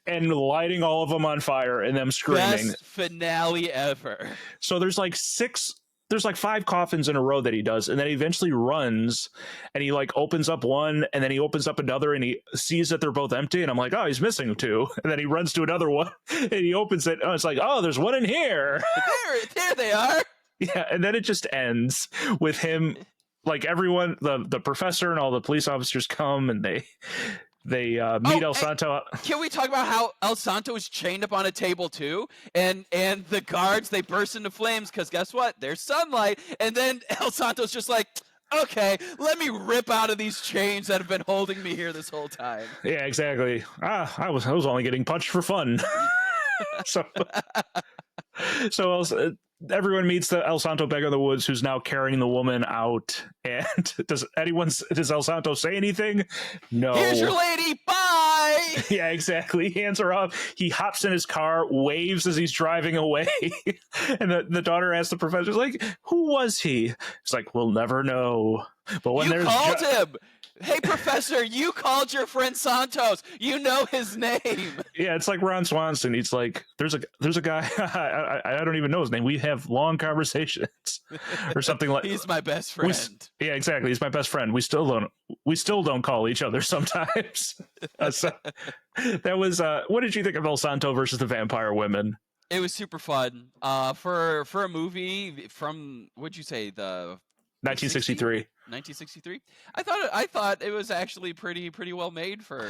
and lighting all of them on fire and them screaming. Best finale ever. So there's like 5 coffins in a row that he does, and then he eventually runs and he like opens up one and then he opens up another and he sees that they're both empty, and I'm like, oh, he's missing 2. And then he runs to another one and he opens it, and it's like, oh, there's one in here. There they are. Yeah, and then it just ends with him, like everyone, the professor and all the police officers come and they meet El Santo. Can we talk about how El Santo is chained up on a table too? And the guards, they burst into flames because guess what? There's sunlight. And then El Santo's just like, okay, let me rip out of these chains that have been holding me here this whole time. Yeah, exactly. I was only getting punched for fun. So everyone meets the El Santo beggar in the woods, who's now carrying the woman out. And does El Santo say anything? No. Here's your lady. Bye. bye. Yeah, exactly. Hands her off. He hops in his car, waves as he's driving away. And the daughter asks the professor, like, who was he? It's like, we'll never know. But when You there's called him. Hey, Professor, you called your friend Santos. You know his name. Yeah, it's like Ron Swanson. He's like, there's a guy, I don't even know his name. We have long conversations or something like. He's my best friend. Yeah, exactly. He's my best friend. We still don't call each other sometimes. So that was. What did you think of El Santo versus the Vampire Women? It was super fun. For a movie from, what'd you say, the 1963. 1963. I thought it was actually pretty well made for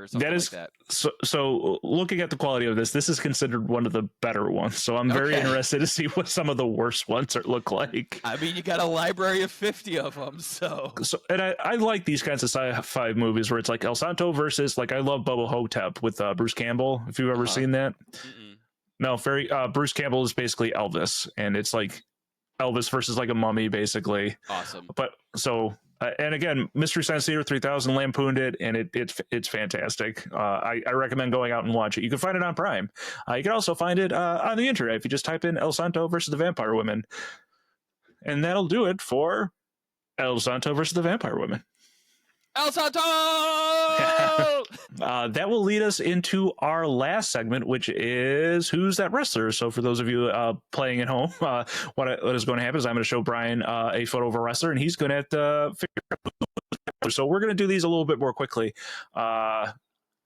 something like that. So looking at the quality of this is considered one of the better ones. So I'm very interested to see what some of the worst ones look like. I mean, you got a library of 50 of them, so and I like these kinds of sci-fi movies where it's like El Santo versus, like, I love Bubba Hotep with Bruce Campbell. If you've ever seen that. Mm-mm. No, Bruce Campbell is basically Elvis, and it's like Elvis versus like a mummy, basically. Awesome. But so, and again, Mystery Science Theater 3000 lampooned it, and it's fantastic. I recommend going out and watch it. You can find it on Prime. You can also find it on the internet if you just type in El Santo versus the Vampire Women, and that'll do it for El Santo versus the Vampire Women. El Santo! That will lead us into our last segment, which is Who's That Wrestler? So for those of you playing at home, what is going to happen is I'm going to show Brian a photo of a wrestler, and he's going to have to figure out. So we're going to do these a little bit more quickly. All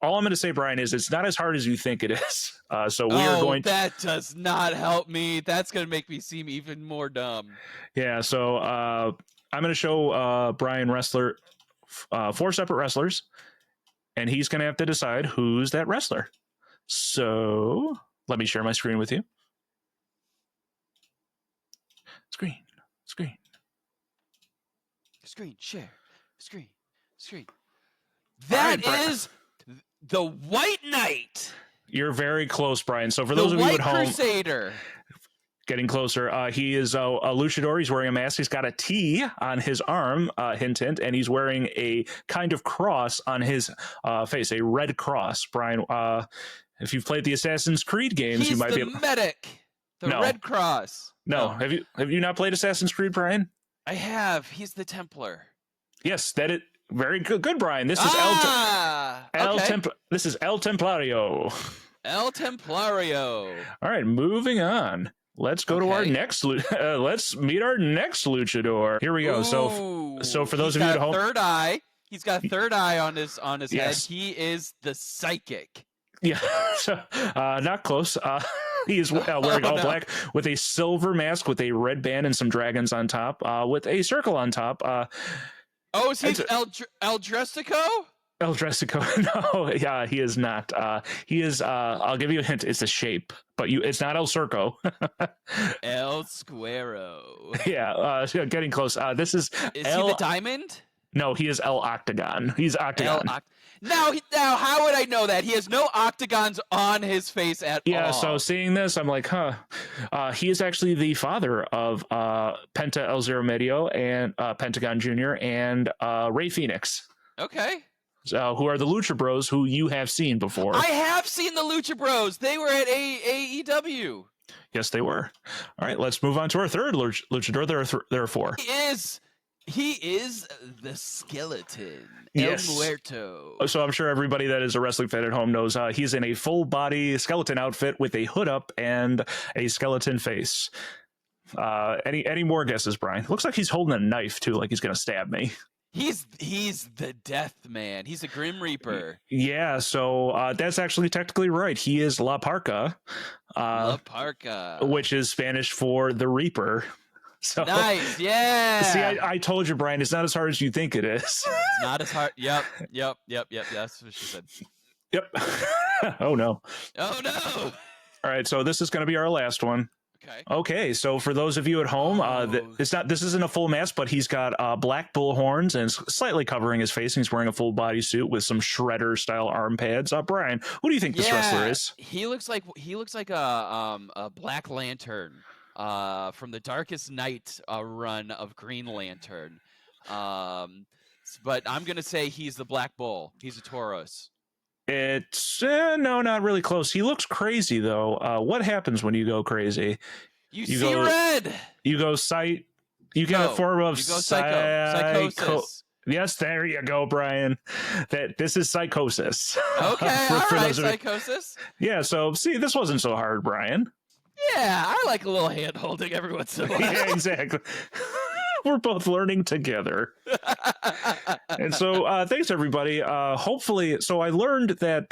I'm going to say, Brian, is it's not as hard as you think it is. So we are going to... That does not help me. That's going to make me seem even more dumb. Yeah, so I'm going to show Brian wrestler... 4 separate wrestlers, and he's going to have to decide who's that wrestler. So let me share my screen with you. Screen, share, screen. That right, is the White Knight. You're very close, Brian. So for those of you at home, Crusader. Getting closer. He is a luchador. He's wearing a mask. He's got a T on his arm, hint, and he's wearing a kind of cross on his face, a red cross. Brian, if you've played the Assassin's Creed games, you might be able... medic. The Red Cross. No. Have you not played Assassin's Creed, Brian? I have. He's the Templar. Yes, that is very good, Brian. This is This is El Templario. El Templario. All right, moving on. Let's go to our next. Let's meet our next luchador. Here we go. Ooh, so for those of you at home, third eye. He's got a third eye on his yes. head. He is the psychic. Yeah, so, not close. He is wearing all black with a silver mask with a red band and some dragons on top, with a circle on top. Is he El Drestico? El Dressico. No, yeah, he is not. He is. I'll give you a hint. It's a shape, but it's not El Circo. El Squero. Yeah, getting close. This is. Is he the diamond? No, he is El Octagon. He's Octagon. Now, how would I know that? He has no octagons on his face at all. Yeah, so seeing this, I'm like, huh. He is actually the father of Penta El Zero Medio and Pentagon Jr. and Ray Phoenix. Okay. Who are the Lucha Bros, who you have seen before. I have seen the Lucha Bros. They were at AEW. Yes, they were. All right, let's move on to our third luchador. There are 4. He is the Skeleton. Yes. El Muerto. So I'm sure everybody that is a wrestling fan at home knows he's in a full body skeleton outfit with a hood up and a skeleton face. Any more guesses, Brian? Looks like he's holding a knife too, like he's gonna stab me. He's the Death Man. He's a Grim Reaper. Yeah, so that's actually technically right. He is La Parca. La Parca, which is Spanish for the Reaper. So, nice, yeah. See, I told you, Brian. It's not as hard as you think it is. It's not as hard. Yep. That's what she said. Yep. Oh no. Oh no. All right, so this is going to be our last one. Okay, so for those of you at home, this isn't a full mask, but he's got black bull horns and slightly covering his face, and he's wearing a full body suit with some shredder style arm pads. Brian, who do you think this wrestler is? He looks like a Black Lantern from the Darkest Night run of Green Lantern. But I'm gonna say he's the Black Bull. He's a Tauros. It's no, not really close. He looks crazy though. What happens when you go crazy? You see red. You go sight. You get a form of psychosis. Yes, there you go, Brian. This is psychosis. Okay, all right, psychosis. Yeah, so see, this wasn't so hard, Brian. Yeah, I like a little hand holding every once in a while. Yeah, exactly. We're both learning together. And so thanks, everybody. Hopefully, so I learned that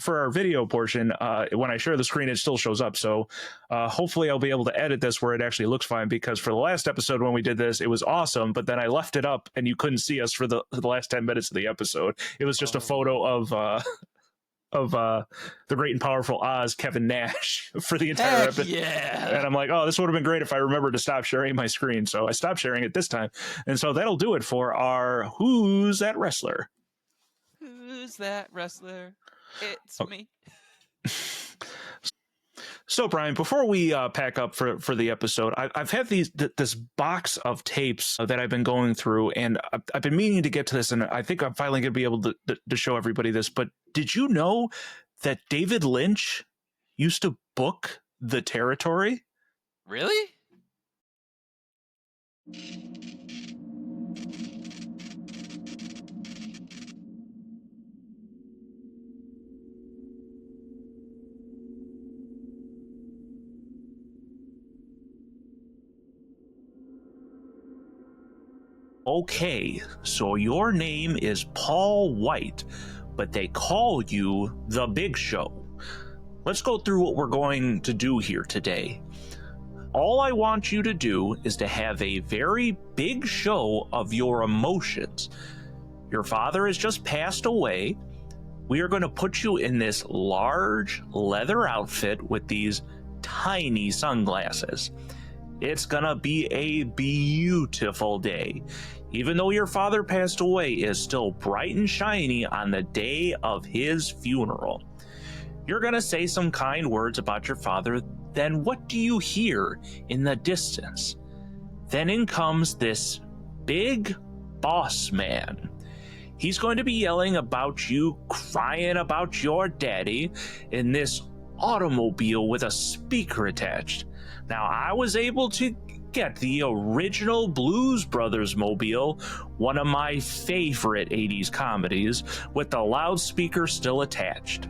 for our video portion, when I share the screen, it still shows up. So hopefully I'll be able to edit this where it actually looks fine, because for the last episode when we did this, it was awesome, but then I left it up and you couldn't see us for the last 10 minutes of the episode. It was just a photo of the great and powerful Oz, Kevin Nash, for the entire episode. Yeah. And I'm like, oh, this would have been great if I remembered to stop sharing my screen. So I stopped sharing it this time. And so that'll do it for our Who's That Wrestler? Who's that wrestler? It's me. So, Brian, before we pack up for the episode, I've had this box of tapes that I've been going through, and I've been meaning to get to this, and I think I'm finally going to be able to show everybody this. But did you know that David Lynch used to book the Territory? Really? Okay, so your name is Paul White, but they call you The Big Show. Let's go through what we're going to do here today. All I want you to do is to have a very big show of your emotions. Your father has just passed away. We are going to put you in this large leather outfit with these tiny sunglasses. It's gonna be a beautiful day. Even though your father passed away, it is still bright and shiny on the day of his funeral. You're gonna say some kind words about your father, then what do you hear in the distance? Then in comes this big boss man. He's going to be yelling about you, crying about your daddy in this automobile with a speaker attached. Now, I was able to get the original Blues Brothers mobile, one of my favorite 80s comedies, with the loudspeaker still attached.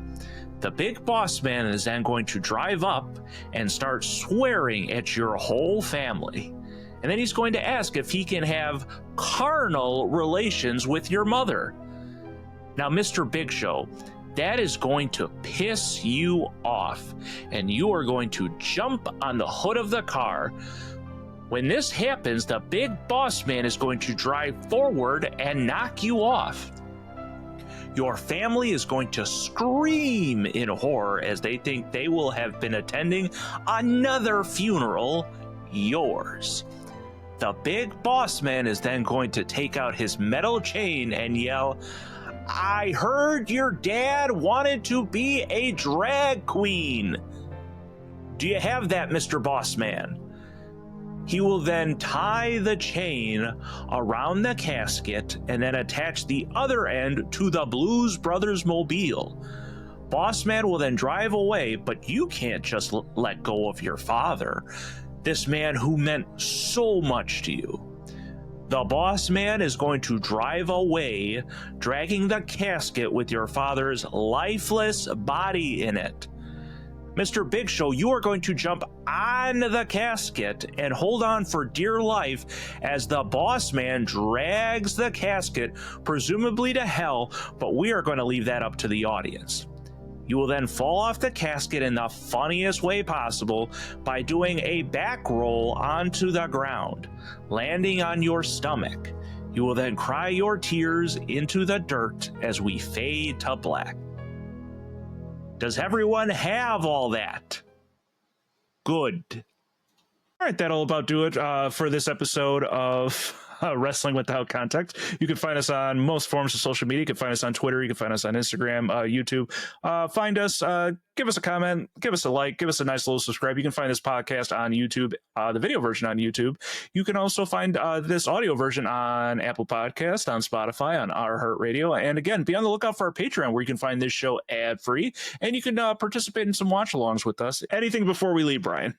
The big boss man is then going to drive up and start swearing at your whole family. And then he's going to ask if he can have carnal relations with your mother. Now, Mr. Big Show, that is going to piss you off, and you are going to jump on the hood of the car. When this happens, the big boss man is going to drive forward and knock you off. Your family is going to scream in horror as they think they will have been attending another funeral, yours. The big boss man is then going to take out his metal chain and yell, "I heard your dad wanted to be a drag queen. Do you have that, Mr. Bossman?" He will then tie the chain around the casket and then attach the other end to the Blues Brothers mobile. Bossman will then drive away, but you can't just let go of your father, this man who meant so much to you. The boss man is going to drive away, dragging the casket with your father's lifeless body in it. Mr. Big Show, you are going to jump on the casket and hold on for dear life as the boss man drags the casket, presumably to hell, but we are going to leave that up to the audience. You will then fall off the casket in the funniest way possible by doing a back roll onto the ground, landing on your stomach. You will then cry your tears into the dirt as we fade to black. Does everyone have all that? Good. All right, that'll about do it for this episode of Wrestling Without Context. You can find us on most forms of social media. You can find us on Twitter. You can find us on Instagram, YouTube. Find us, give us a comment, give us a like, give us a nice little subscribe. You can find this podcast on YouTube, the video version on YouTube. You can also find this audio version on Apple Podcast, on Spotify, on iHeartRadio. And again, be on the lookout for our Patreon, where you can find this show ad-free, and you can participate in some watch-alongs with us. Anything before we leave, Brian?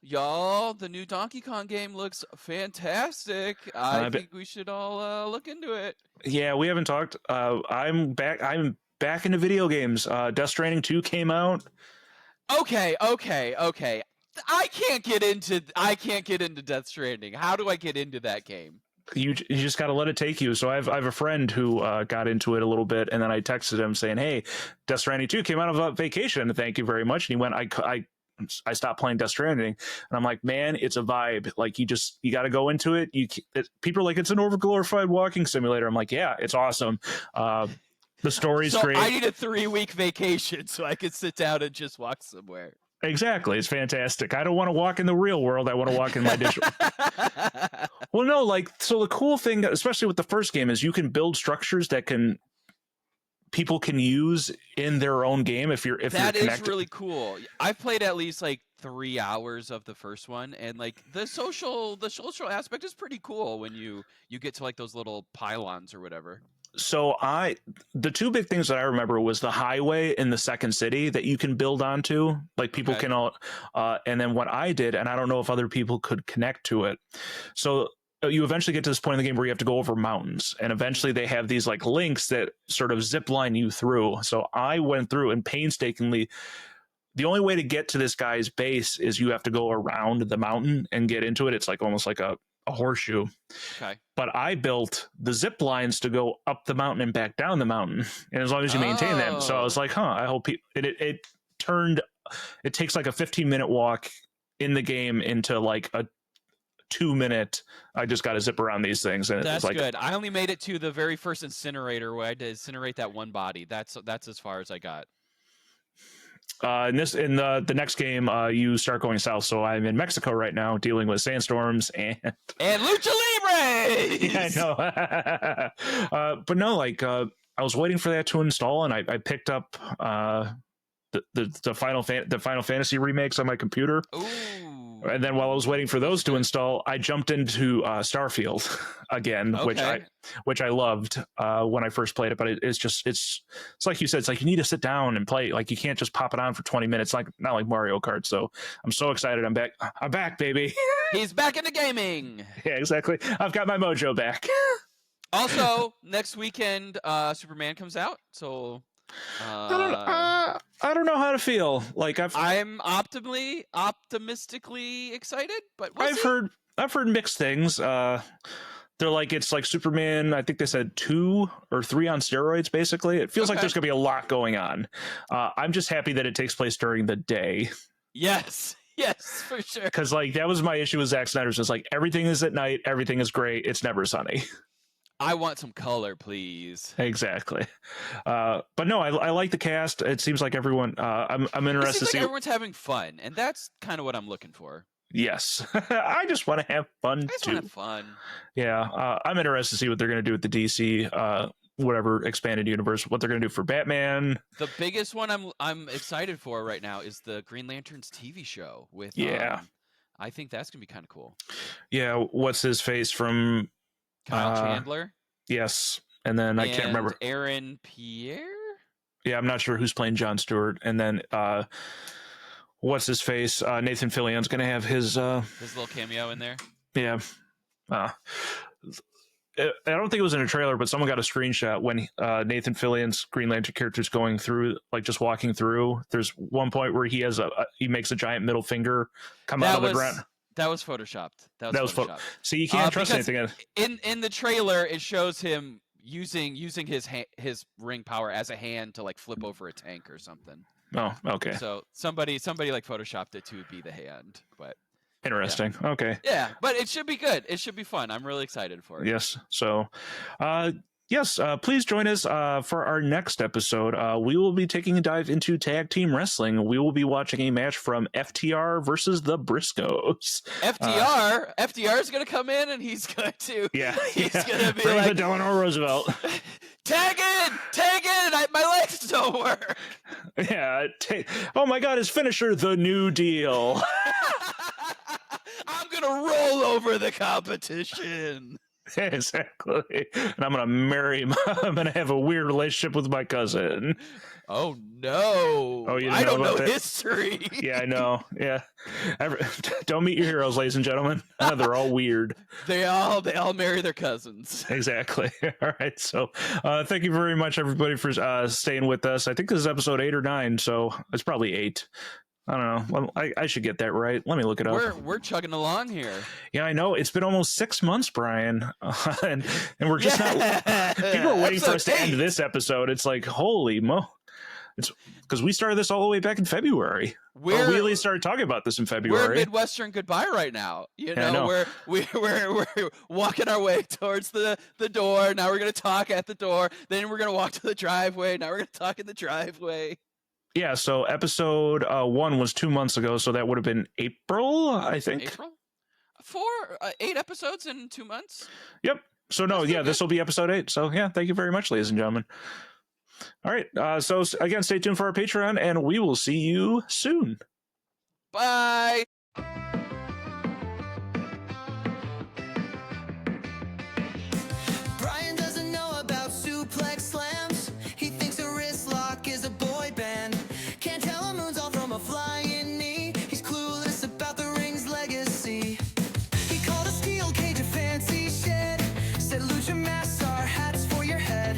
Y'all, the new Donkey Kong game looks fantastic. I think we should all look into it. Yeah, we haven't talked. I'm back into video games. Death Stranding 2 came out. Okay. I can't get into Death Stranding. How do I get into that game? You just got to let it take you. So I have a friend who got into it a little bit, and then I texted him saying, "Hey, Death Stranding 2 came out of vacation. Thank you very much." And he went, I stopped playing Death Stranding, and I'm like, man, it's a vibe. Like, you got to go into it. People are like, it's an overglorified walking simulator. I'm like, yeah, it's awesome. The story's great. I need a 3-week vacation so I can sit down and just walk somewhere. Exactly. It's fantastic. I don't want to walk in the real world. I want to walk in my digital. Well, no, so the cool thing, especially with the first game, is you can build structures that people can use in their own game if you're connected. That is really cool. I've played at least 3 hours of the first one, and the social aspect is pretty cool when you get to those little pylons or whatever. So the two big things that I remember was the highway in the second city that you can build onto. People can all, and then what I did, and I don't know if other people could connect to it. So you eventually get to this point in the game where you have to go over mountains, and eventually they have these links that sort of zip line you through. So I went through and painstakingly, the only way to get to this guy's base is you have to go around the mountain and get into it. It's almost like a horseshoe. Okay. But I built the zip lines to go up the mountain and back down the mountain, and as long as you maintain them. So I was like, I hope it takes a 15-minute walk in the game into a 2-minute. I just got to zip around these things, and that's good. I only made it to the very first incinerator where I had to incinerate that one body. That's as far as I got. In the next game, you start going south. So I'm in Mexico right now, dealing with sandstorms and luchalibre. Yeah, I know. But no, I was waiting for that to install, and I picked up the Final Fantasy remakes on my computer. Ooh. And then while I was waiting for those to install, I jumped into Starfield again, okay. which I loved when I first played it. But it's like you said, it's you need to sit down and play. You can't just pop it on for 20 minutes, not like Mario Kart. So I'm so excited. I'm back, baby. He's back into gaming. Yeah, exactly. I've got my mojo back. Also, next weekend, Superman comes out. So I don't know how to feel. I'm optimistically excited, but I've heard mixed things. They're it's like Superman. I think they said 2 or 3 on steroids. Basically, it feels like there's gonna be a lot going on. I'm just happy that it takes place during the day. Yes, for sure. Because that was my issue with Zack Snyder's. It's everything is at night, everything is great. It's never sunny. I want some color, please. Exactly. But no, I like the cast. It seems like everyone. I'm interested to see. Everyone's having fun, and that's kind of what I'm looking for. Yes, I just want to have fun too. Want to have fun. Yeah, I'm interested to see what they're going to do with the DC, whatever expanded universe. What they're going to do for Batman. The biggest one I'm excited for right now is the Green Lantern's TV show. With I think that's going to be kind of cool. Yeah, what's his face from Kyle Chandler? Yes. And then I can't remember. Aaron Pierre? Yeah, I'm not sure who's playing Jon Stewart. And then what's his face? Nathan Fillion's going to have his little cameo in there. Yeah. I don't think it was in a trailer, but someone got a screenshot when Nathan Fillion's Green Lantern character is going through, just walking through. There's one point where he makes a giant middle finger come out of the ground. That was photoshopped. That was photoshopped. See, you can't trust anything. In the trailer, it shows him using his ring power as a hand to flip over a tank or something. Oh, okay. So somebody photoshopped it to be the hand, but interesting. Yeah. Okay. Yeah, but it should be good. It should be fun. I'm really excited for it. Yes. So, Yes, please join us for our next episode. We will be taking a dive into tag team wrestling. We will be watching a match from FTR versus the Briscoes. FTR is going to come in and he's going to Yeah, he's going to be Franklin like, Delano Roosevelt. tag in, my legs don't work. Yeah, oh my God, his finisher, the New Deal. I'm going to roll over the competition. Exactly. And I'm going to marry him. I'm going to have a weird relationship with my cousin. Oh, no. Oh, you I don't know that? history. Yeah, I know. Yeah. Don't meet your heroes, ladies and gentlemen. They're all weird. They all marry their cousins. Exactly. All right. So thank you very much, everybody, for staying with us. I think this is episode 8 or 9, so it's probably 8. I don't know. I should get that right. Let me look it up. We're chugging along here. Yeah, I know. It's been almost 6 months, Brian, and we're just not. People are waiting for us to end this episode. It's like, holy mo! It's because we started this all the way back in February. We at least started talking about this in February. We're Midwestern goodbye right now. You know, we're walking our way towards the door. Now we're gonna talk at the door. Then we're gonna walk to the driveway. Now we're gonna talk in the driveway. Yeah, so episode 1 was 2 months ago, so that would have been April, I think. April? 8 episodes in 2 months? Yep. So, no, yeah, this will be episode 8. So, yeah, thank you very much, ladies and gentlemen. All right. So, again, stay tuned for our Patreon, and we will see you soon. Bye. Brian doesn't know about suplex slams. He thinks a wrist lock is a boy band. Can't tell a moonsault from a flying knee. He's clueless about the ring's legacy. He called a steel cage a fancy shed. Said lucha masks are hats for your head.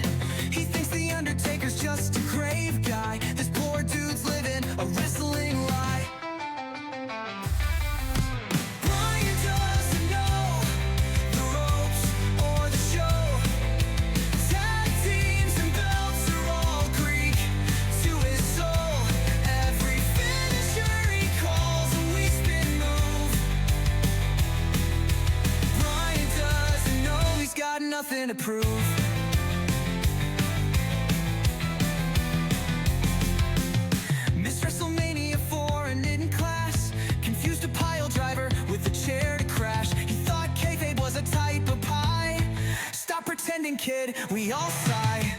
He thinks the Undertaker's just a grave guy. This poor dude's living a wrestling lie. Brian doesn't know the ropes or the show. Tag teams and belts are all Greek to his soul. Every finisher he calls a weak spin move. Brian doesn't know he's got nothing to prove. Miss WrestleMania 4 and in class. Confused a pile driver with a chair to crash. He thought kayfabe was a type of pie. Stop pretending, kid, we all sigh.